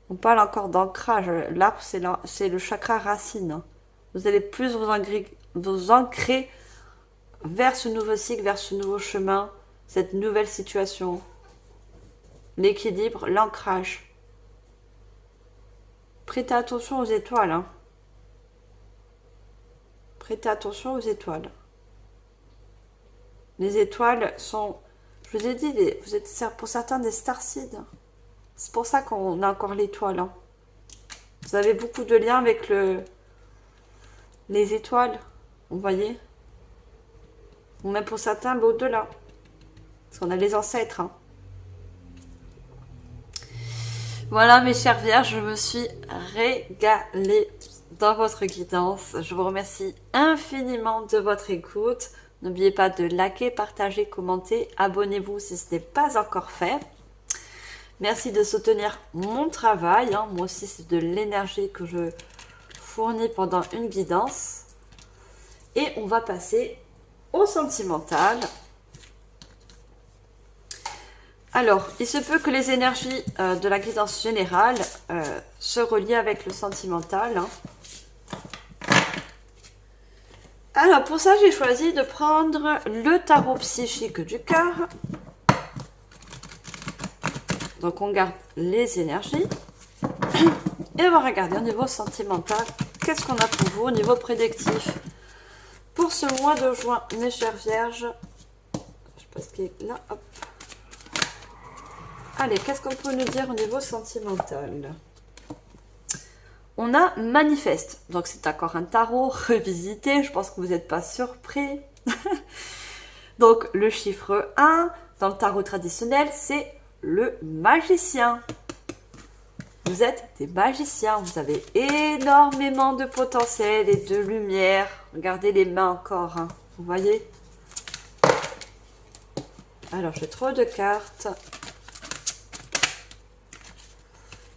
On parle encore d'ancrage. L'arbre, c'est le chakra racine. Hein. Vous allez plus vous ancrer vers ce nouveau cycle, vers ce nouveau chemin, cette nouvelle situation. L'équilibre, l'ancrage. Prêtez attention aux étoiles. Hein. Prêtez attention aux étoiles. Les étoiles sont, je vous ai dit, vous êtes pour certains des starseeds. C'est pour ça qu'on a encore l'étoile. Hein. Vous avez beaucoup de liens avec les étoiles. Vous voyez? Ou même pour certains, au-delà. Parce qu'on a les ancêtres. Hein. Voilà mes chers vierges, je me suis régalée dans votre guidance. Je vous remercie infiniment de votre écoute. N'oubliez pas de liker, partager, commenter. Abonnez-vous si ce n'est pas encore fait. Merci de soutenir mon travail. Moi aussi, c'est de l'énergie que je fournis pendant une guidance. Et on va passer au sentimental. Alors, il se peut que les énergies de la guidance générale se relient avec le sentimental. Alors, pour ça, j'ai choisi de prendre le tarot psychique du cœur. Donc, on garde les énergies. Et on va regarder au niveau sentimental, qu'est-ce qu'on a pour vous au niveau prédictif. Pour ce mois de juin, mes chères vierges. Je sais pas ce qui est là, hop. Allez, qu'est-ce qu'on peut nous dire au niveau sentimental? On a manifeste. Donc, c'est encore un tarot revisité. Je pense que vous n'êtes pas surpris. Donc, le chiffre 1, dans le tarot traditionnel, c'est le magicien. Vous êtes des magiciens. Vous avez énormément de potentiel et de lumière. Regardez les mains encore. Vous voyez? Alors, j'ai trop de cartes.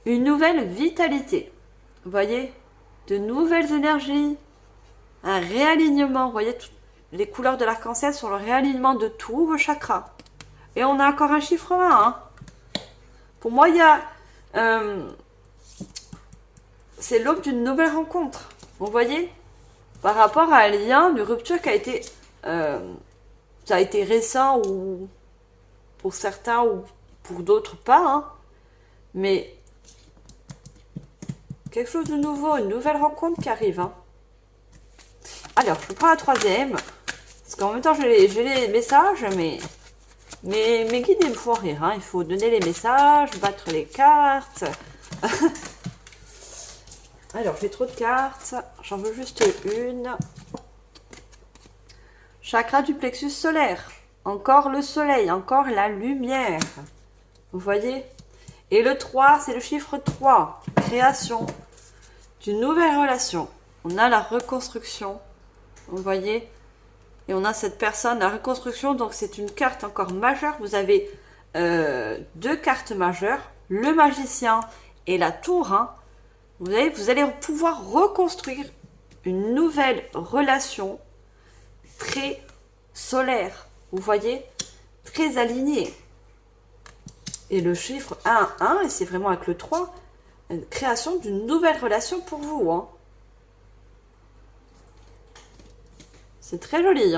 Une nouvelle vitalité. Vous voyez, de nouvelles énergies, un réalignement. Vous voyez, les couleurs de l'arc-en-ciel sur le réalignement de tous vos chakras. Et on a encore un chiffre 1. Pour moi, il y a... c'est l'aube d'une nouvelle rencontre. Vous voyez, par rapport à un lien, une rupture qui a été... ça a été récent ou pour certains ou pour d'autres pas. Mais... quelque chose de nouveau, une nouvelle rencontre qui arrive. Alors, je prends la troisième. Parce qu'en même temps, j'ai les messages, mais mes guides, ils me font rire. Il faut donner les messages, battre les cartes. Alors, j'ai trop de cartes. J'en veux juste une. Chakra du plexus solaire. Encore le soleil, encore la lumière. Vous voyez? Et le 3, c'est le chiffre 3. Création d'une nouvelle relation. On a la reconstruction. Vous voyez? Et on a cette personne, la reconstruction. Donc, c'est une carte encore majeure. Vous avez 2 cartes majeures. Le magicien et la tour. Vous allez pouvoir reconstruire une nouvelle relation très solaire. Vous voyez? Très alignée. Et le chiffre 1, et c'est vraiment avec le 3, une création d'une nouvelle relation pour vous. C'est très joli.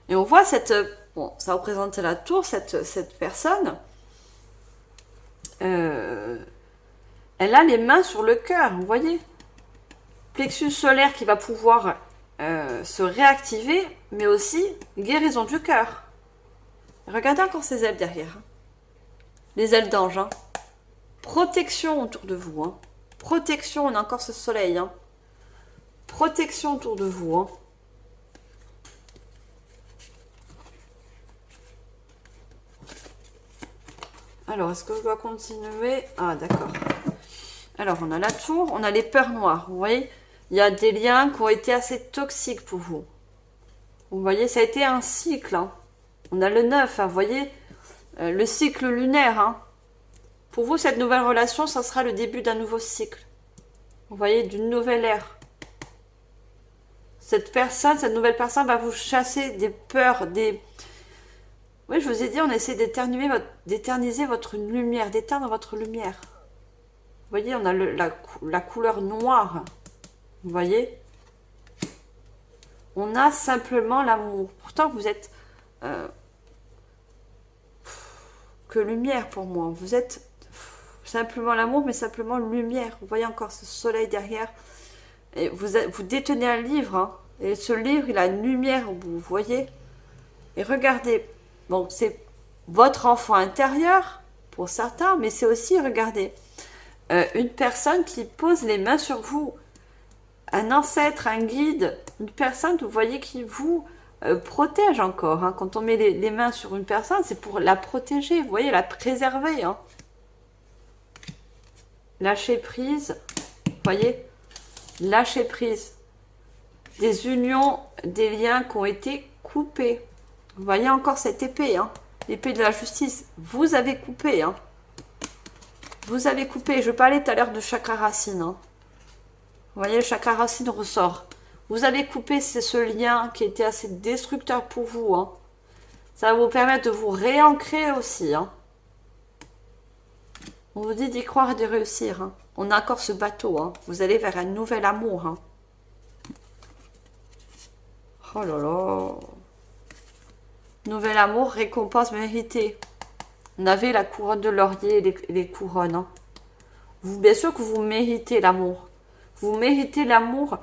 Et on voit cette... bon, ça représente la tour, cette personne. Elle a les mains sur le cœur, vous voyez? Plexus solaire qui va pouvoir se réactiver, mais aussi guérison du cœur. Regardez encore ses ailes derrière. Les ailes d'ange. Protection autour de vous. Protection, on a encore ce soleil. Protection autour de vous. Alors, est-ce que je dois continuer? Ah, d'accord. Alors, on a la tour, on a les peurs noires. Vous voyez, il y a des liens qui ont été assez toxiques pour vous. Vous voyez, ça a été un cycle. On a le 9, vous voyez, le cycle lunaire. Pour vous, cette nouvelle relation, ça sera le début d'un nouveau cycle. Vous voyez, d'une nouvelle ère. Cette nouvelle personne va vous chasser des peurs, des... Oui, je vous ai dit, on essaie d'éterniser votre lumière, d'éteindre votre lumière. Vous voyez, on a la couleur noire. Vous voyez? On a simplement l'amour. Pourtant, vous êtes... que lumière pour moi. Vous êtes simplement l'amour, mais simplement lumière. Vous voyez encore ce soleil derrière. Et vous détenez un livre. Et ce livre, il a une lumière, vous voyez? Et regardez... Bon, c'est votre enfant intérieur, pour certains, mais c'est aussi, regardez, une personne qui pose les mains sur vous. Un ancêtre, un guide, une personne, vous voyez, qui vous protège encore. Quand on met les mains sur une personne, c'est pour la protéger, vous voyez, la préserver. Lâcher prise. Voyez, lâcher prise. Des unions, des liens qui ont été coupés. Vous voyez encore cette épée, hein, l'épée de la justice. Vous avez coupé, hein. Vous avez coupé. Je parlais tout à l'heure de chakra racine. Hein. Vous voyez, le chakra racine ressort. Vous avez coupé, c'est ce lien qui était assez destructeur pour vous. Hein. Ça va vous permettre de vous réancrer aussi. Hein. On vous dit d'y croire et de réussir. Hein. On a encore ce bateau. Hein. Vous allez vers un nouvel amour. Hein. Oh là là. Nouvel amour, récompense méritée. On avait la couronne de laurier et les couronnes. Hein. Vous, bien sûr que vous méritez l'amour. Vous méritez l'amour,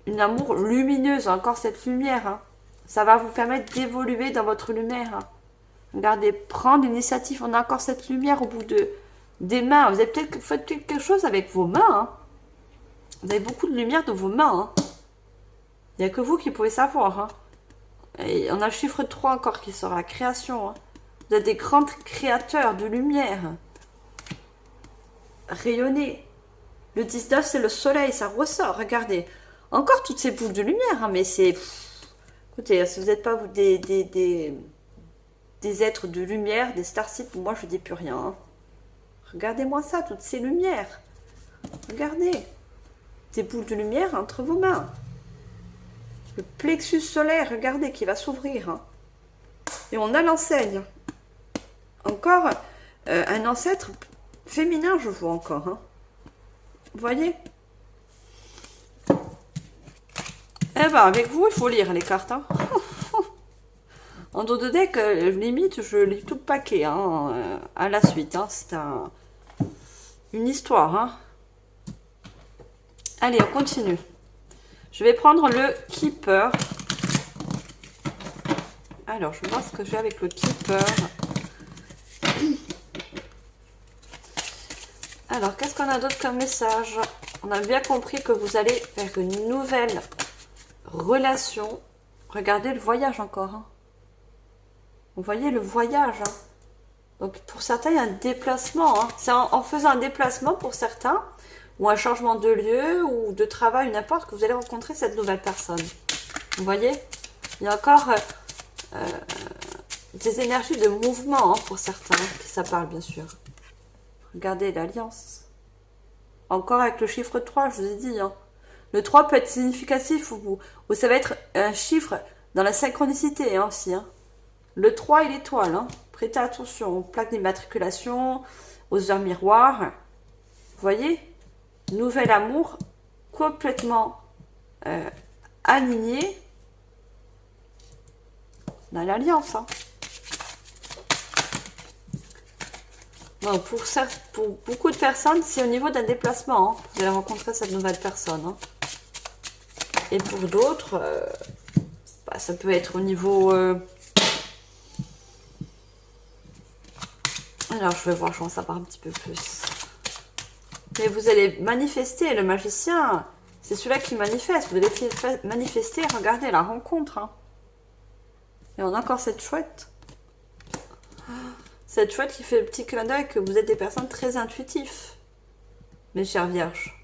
une amour lumineuse, encore cette lumière. Hein. Ça va vous permettre d'évoluer dans votre lumière. Hein. Regardez, prendre l'initiative. On a encore cette lumière au bout des mains. Vous avez peut-être fait quelque chose avec vos mains. Hein. Vous avez beaucoup de lumière dans vos mains. Hein. Il n'y a que vous qui pouvez savoir. Hein. Et on a le chiffre 3 encore qui sort, la création. Hein. Vous êtes des grands créateurs de lumière. Rayonnez. Le 19, c'est le soleil, ça ressort. Regardez. Encore toutes ces boules de lumière. Hein, mais c'est... Écoutez, si vous n'êtes pas vous, des êtres de lumière, des starseeds, moi je dis plus rien. Hein. Regardez-moi ça, toutes ces lumières. Regardez. Des boules de lumière entre vos mains. Le plexus solaire, regardez, qui va s'ouvrir. Hein. Et on a l'enseigne. Encore un ancêtre féminin, je vois encore. Hein. Vous voyez? Eh ben, avec vous, il faut lire les cartes. Hein. En dos de deck, limite, je lis tout le paquet hein, à la suite. Hein. C'est une histoire. Hein. Allez, on continue. Je vais prendre le Keeper. Alors, je vais voir ce que j'ai avec le Keeper. Alors, qu'est-ce qu'on a d'autre comme message? On a bien compris que vous allez vers une nouvelle relation. Regardez le voyage encore. Hein. Vous voyez le voyage. Hein. Donc, pour certains, il y a un déplacement. Hein. C'est en faisant un déplacement pour certains, ou un changement de lieu, ou de travail, n'importe, que vous allez rencontrer cette nouvelle personne. Vous voyez? Il y a encore des énergies de mouvement hein, pour certains, qui ça parle bien sûr. Regardez l'alliance. Encore avec le chiffre 3, je vous ai dit. Hein. Le 3 peut être significatif ou ça va être un chiffre dans la synchronicité hein, aussi. Hein. Le 3 et l'étoile. Hein. Prêtez attention aux plaques d'immatriculation, aux heures miroirs. Vous voyez? Nouvel amour complètement aligné. On a l'alliance. Hein. Bon, pour beaucoup de personnes, c'est au niveau d'un déplacement. Hein. Vous allez rencontrer cette nouvelle personne. Hein. Et pour d'autres, bah, ça peut être au niveau... Alors, je vais voir, je vais en savoir un petit peu plus. Mais vous allez manifester, le magicien, c'est celui-là qui manifeste. Vous allez manifester, regardez la rencontre. Hein. Et on a encore cette chouette. Cette chouette qui fait le petit clin d'œil que vous êtes des personnes très intuitives, mes chères vierges.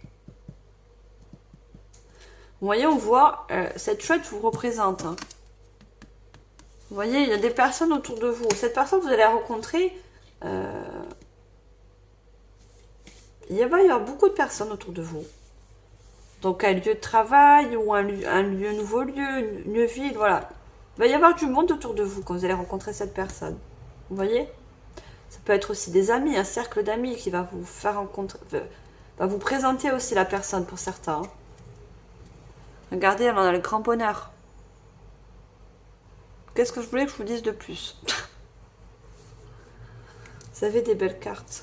Vous voyez, on voit, cette chouette vous représente. Hein. Vous voyez, il y a des personnes autour de vous. Cette personne, vous allez la rencontrer. Il va y avoir beaucoup de personnes autour de vous. Donc, un lieu de travail ou un nouveau lieu, une ville, voilà. Il va y avoir du monde autour de vous quand vous allez rencontrer cette personne. Vous voyez ? Ça peut être aussi des amis, un cercle d'amis qui va vous faire rencontrer, va vous présenter aussi la personne pour certains. Regardez, elle en a le grand bonheur. Qu'est-ce que je voulais que je vous dise de plus? Vous avez des belles cartes.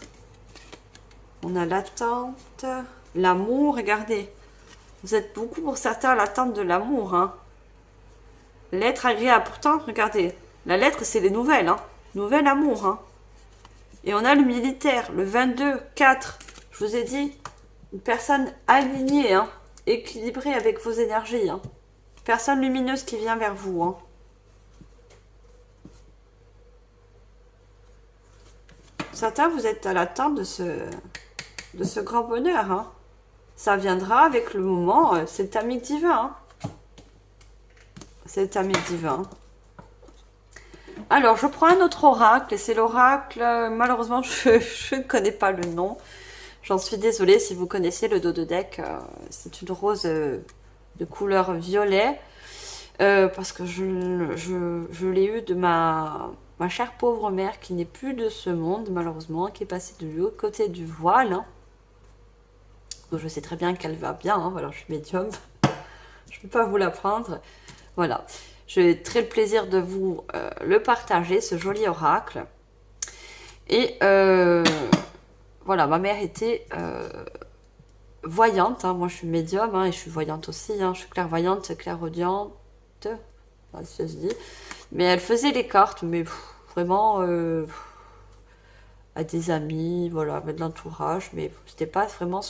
On a l'attente, l'amour, regardez. Vous êtes beaucoup pour certains à l'attente de l'amour. Hein. L'être agréable, pourtant, regardez. La lettre, c'est les nouvelles. Hein. Nouvel amour. Hein. Et on a le militaire, le 22, 4. Je vous ai dit, une personne alignée, hein, équilibrée avec vos énergies. Hein. Personne lumineuse qui vient vers vous. Hein. Certains, vous êtes à l'attente de de ce grand bonheur. Hein. Ça viendra avec le moment, c'est amique divin. Hein. C'est amique divin. Alors, je prends un autre oracle, et c'est l'oracle, malheureusement, je ne connais pas le nom. J'en suis désolée si vous connaissez le dos de deck. C'est une rose de couleur violet. Parce que je l'ai eu de ma chère pauvre mère qui n'est plus de ce monde, malheureusement, qui est passée de l'autre côté du voile. Hein. Donc, je sais très bien qu'elle va bien. Hein, voilà, je suis médium. Je ne peux pas vous l'apprendre. Voilà. J'ai très le plaisir de vous le partager, ce joli oracle. Et voilà, ma mère était voyante. Hein. Moi, je suis médium hein, et je suis voyante aussi. Hein. Je suis clairvoyante, clairaudiente. Ça se dit. Mais elle faisait les cartes, mais vraiment à des amis, voilà, avec de l'entourage. Mais c'était pas vraiment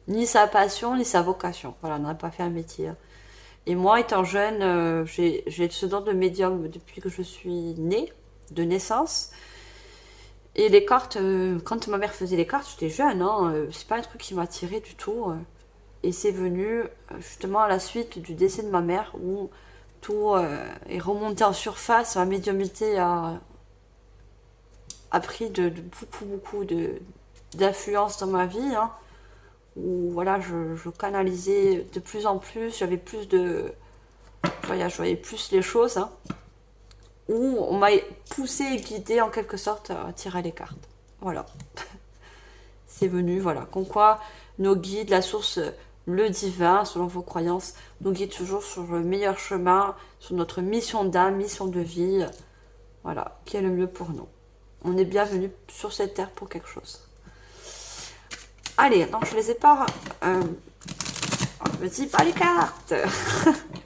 ni sa passion, ni sa vocation. Voilà, on n'a pas fait un métier. Hein. Et moi, étant jeune, j'ai ce don de médium depuis que je suis née, de naissance. Et les cartes, quand ma mère faisait les cartes, j'étais jeune, hein, c'est pas un truc qui m'attirait du tout. Et c'est venu justement à la suite du décès de ma mère où tout est remonté en surface. Ma médiumnité a pris de beaucoup d'influence dans ma vie. Hein, où voilà, je canalisais de plus en plus, j'avais plus de. Voilà, je voyais plus les choses. Hein, où on m'a poussé et guidé en quelque sorte à tirer les cartes. Voilà. C'est venu, voilà. Comme quoi, nos guides, la source, le divin, selon vos croyances, nous guide toujours sur le meilleur chemin, sur notre mission d'âme, mission de vie. Voilà, qui est le mieux pour nous. On est bienvenu sur cette terre pour quelque chose. Allez, non, je les ai pas. Je me dis pas les cartes.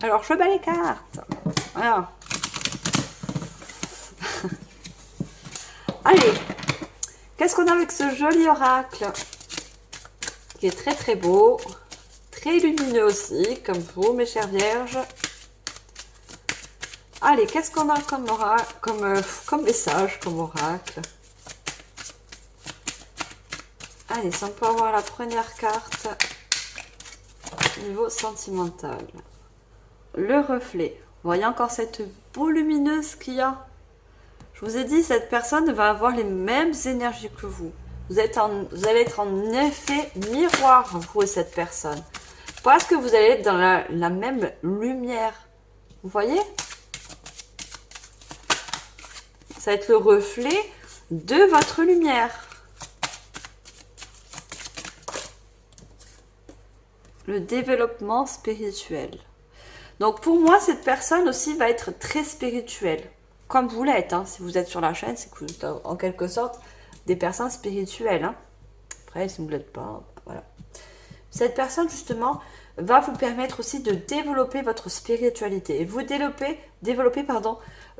Alors, je bats les cartes. Voilà. Allez, qu'est-ce qu'on a avec ce joli oracle qui est très très beau, très lumineux aussi, comme vous, mes chères vierges. Allez, qu'est-ce qu'on a comme oracle, comme message, comme oracle? Allez, si on peut avoir la première carte, niveau sentimental. Le reflet. Vous voyez encore cette boule lumineuse qu'il y a? Je vous ai dit, cette personne va avoir les mêmes énergies que vous. Vous allez être en effet miroir, vous et cette personne. Parce que vous allez être dans la même lumière. Vous voyez? Ça va être le reflet de votre lumière. Le développement spirituel. Donc pour moi, cette personne aussi va être très spirituelle. Comme vous l'êtes, hein. Si vous êtes sur la chaîne, c'est que vous êtes en quelque sorte des personnes spirituelles. Hein. Après, si vous ne l'êtes pas, voilà. Cette personne, justement, va vous permettre aussi de développer votre spiritualité. Et vous développer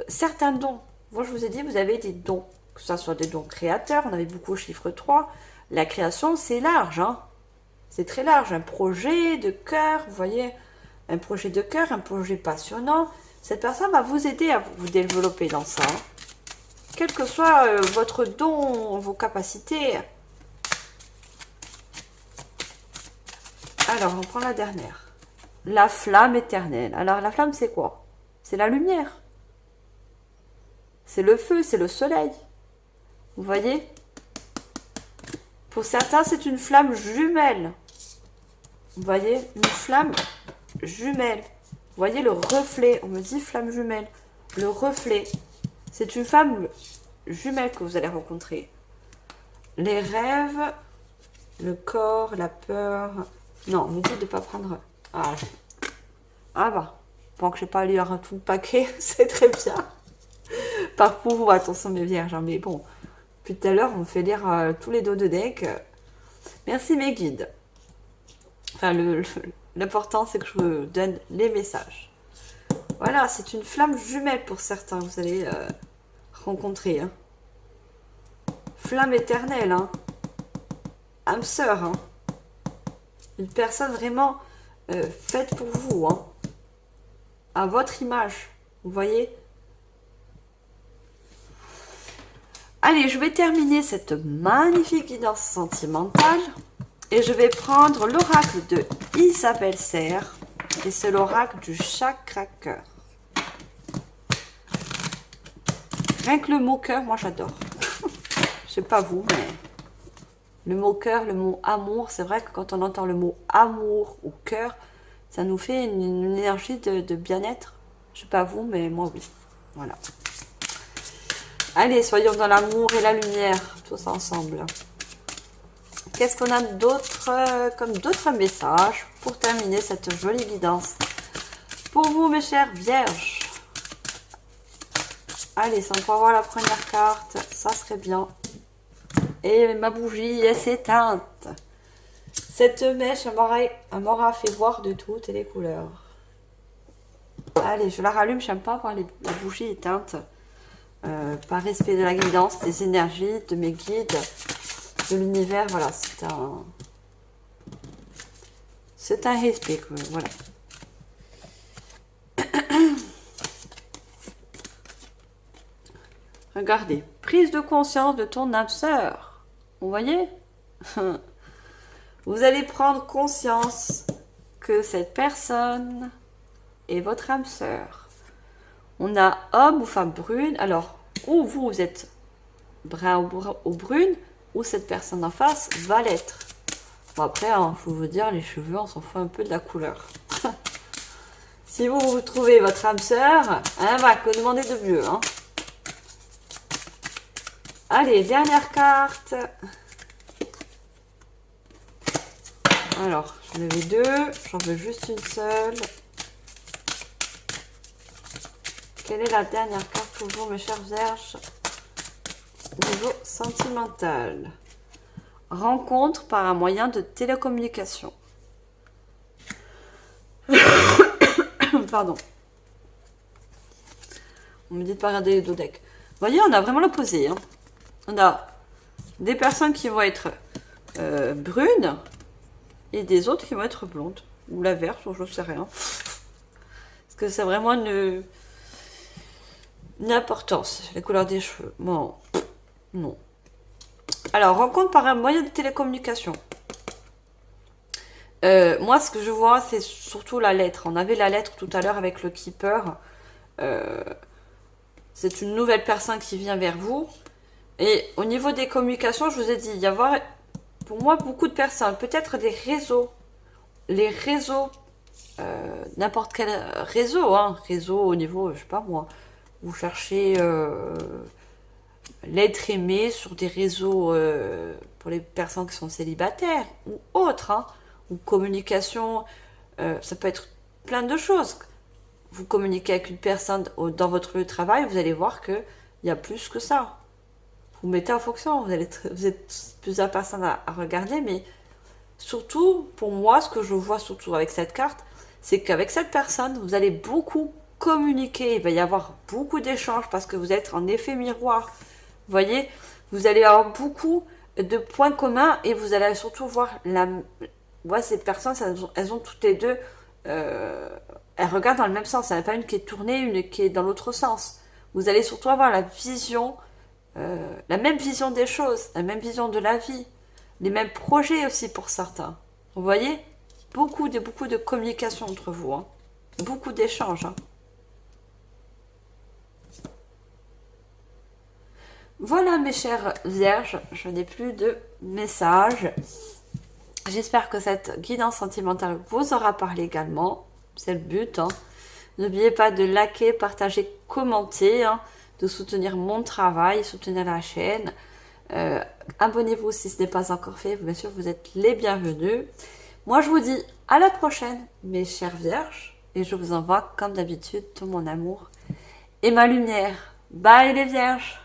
certains dons. Moi, je vous ai dit, vous avez des dons. Que ce soit des dons créateurs, on avait beaucoup au chiffre 3. La création, c'est large. Hein. C'est très large. Un projet de cœur, vous voyez, un projet de cœur, un projet passionnant. Cette personne va vous aider à vous développer dans ça. Quel que soit votre don, vos capacités. Alors, on prend la dernière. La flamme éternelle. Alors, la flamme, c'est quoi? C'est la lumière. C'est le feu, c'est le soleil. Vous voyez? Pour certains, c'est une flamme jumelle. Vous voyez? Une flamme jumelle. Vous voyez le reflet? On me dit flamme jumelle. Le reflet. C'est une femme jumelle que vous allez rencontrer. Les rêves, le corps, la peur. Non, on me dit de ne pas prendre. Ah bah. Bon, que je n'ai pas lu tout le paquet, c'est très bien. Par pour vous, attention mes vierges. Hein, mais bon, depuis tout à l'heure, on me fait lire tous les dos de deck. Merci mes guides. Enfin, l'important, c'est que je vous donne les messages. Voilà, c'est une flamme jumelle pour certains, vous allez rencontrer. Hein. Flamme éternelle, hein. Âme sœur, hein. Une personne vraiment faite pour vous, hein. À votre image, vous voyez. Allez, je vais terminer cette magnifique guidance sentimentale et je vais prendre l'oracle de Isabelle Serre et c'est l'oracle du chakra cœur. Rien que le mot cœur, moi j'adore. Je sais pas vous, mais le mot cœur, le mot amour, c'est vrai que quand on entend le mot amour ou cœur, ça nous fait une énergie de bien-être. Je sais pas vous, mais moi oui. Voilà. Allez, soyons dans l'amour et la lumière, tous ensemble. Qu'est-ce qu'on a d'autre comme d'autres messages pour terminer cette jolie guidance? Pour vous, mes chers vierges. Allez, si on peut avoir la première carte, ça serait bien. Et ma bougie est éteinte. Cette mèche, elle m'aura fait voir de toutes les couleurs. Allez, je la rallume, j'aime pas voir la bougie éteinte. Par respect de la guidance, des énergies, de mes guides, de l'univers, voilà, c'est un respect, voilà. Regardez, prise de conscience de ton âme sœur. Vous voyez? Vous allez prendre conscience que cette personne est votre âme sœur. On a homme ou femme brune. Alors, ou vous êtes brun ou brune, ou cette personne en face va l'être. Bon, après, hein, je vous dire, les cheveux, on s'en fout un peu de la couleur. Si vous trouvez votre âme sœur, hein, va que demander de mieux. Hein. Allez, dernière carte. Alors, j'en avais deux, j'en veux juste une seule. Quelle est la dernière carte pour vous, mes chers vierges? Niveau sentimental. Rencontre par un moyen de télécommunication. Pardon. On me dit de pas regarder les deux decks. Vous voyez, on a vraiment l'opposé. Hein. On a des personnes qui vont être brunes et des autres qui vont être blondes. Ou l'inverse, ou je ne sais rien. Parce que c'est vraiment une importance, les couleurs des cheveux. Bon, non. Alors, rencontre par un moyen de télécommunication. Moi, ce que je vois, c'est surtout la lettre. On avait la lettre tout à l'heure avec le Keeper. C'est une nouvelle personne qui vient vers vous. Et au niveau des communications, je vous ai dit, il y avoir, pour moi, beaucoup de personnes. Peut-être des réseaux. Les réseaux, n'importe quel réseau. Hein, réseau au niveau, je sais pas moi. Vous cherchez l'être aimé sur des réseaux pour les personnes qui sont célibataires ou autres. Hein, ou communication, ça peut être plein de choses. Vous communiquez avec une personne dans votre lieu de travail, vous allez voir qu'il y a plus que ça. Vous mettez en fonction, vous êtes plusieurs personnes à regarder, mais surtout, pour moi, ce que je vois surtout avec cette carte, c'est qu'avec cette personne, vous allez beaucoup communiquer, il va y avoir beaucoup d'échanges parce que vous êtes en effet miroir. Vous voyez, vous allez avoir beaucoup de points communs et vous allez surtout voir ces personnes, elles ont toutes les deux, elles regardent dans le même sens. Il n'y en a pas une qui est tournée, une qui est dans l'autre sens. Vous allez surtout avoir la même vision des choses, la même vision de la vie, les mêmes projets aussi pour certains. Vous voyez, beaucoup de communication entre vous, hein. Beaucoup d'échanges. Hein. Voilà mes chères vierges, je n'ai plus de messages. J'espère que cette guidance sentimentale vous aura parlé également. C'est le but. Hein. N'oubliez pas de liker, partager, commenter, hein, de soutenir mon travail, soutenir la chaîne. Abonnez-vous si ce n'est pas encore fait. Bien sûr, vous êtes les bienvenus. Moi, je vous dis à la prochaine, mes chères vierges. Et je vous envoie, comme d'habitude, tout mon amour et ma lumière. Bye les vierges!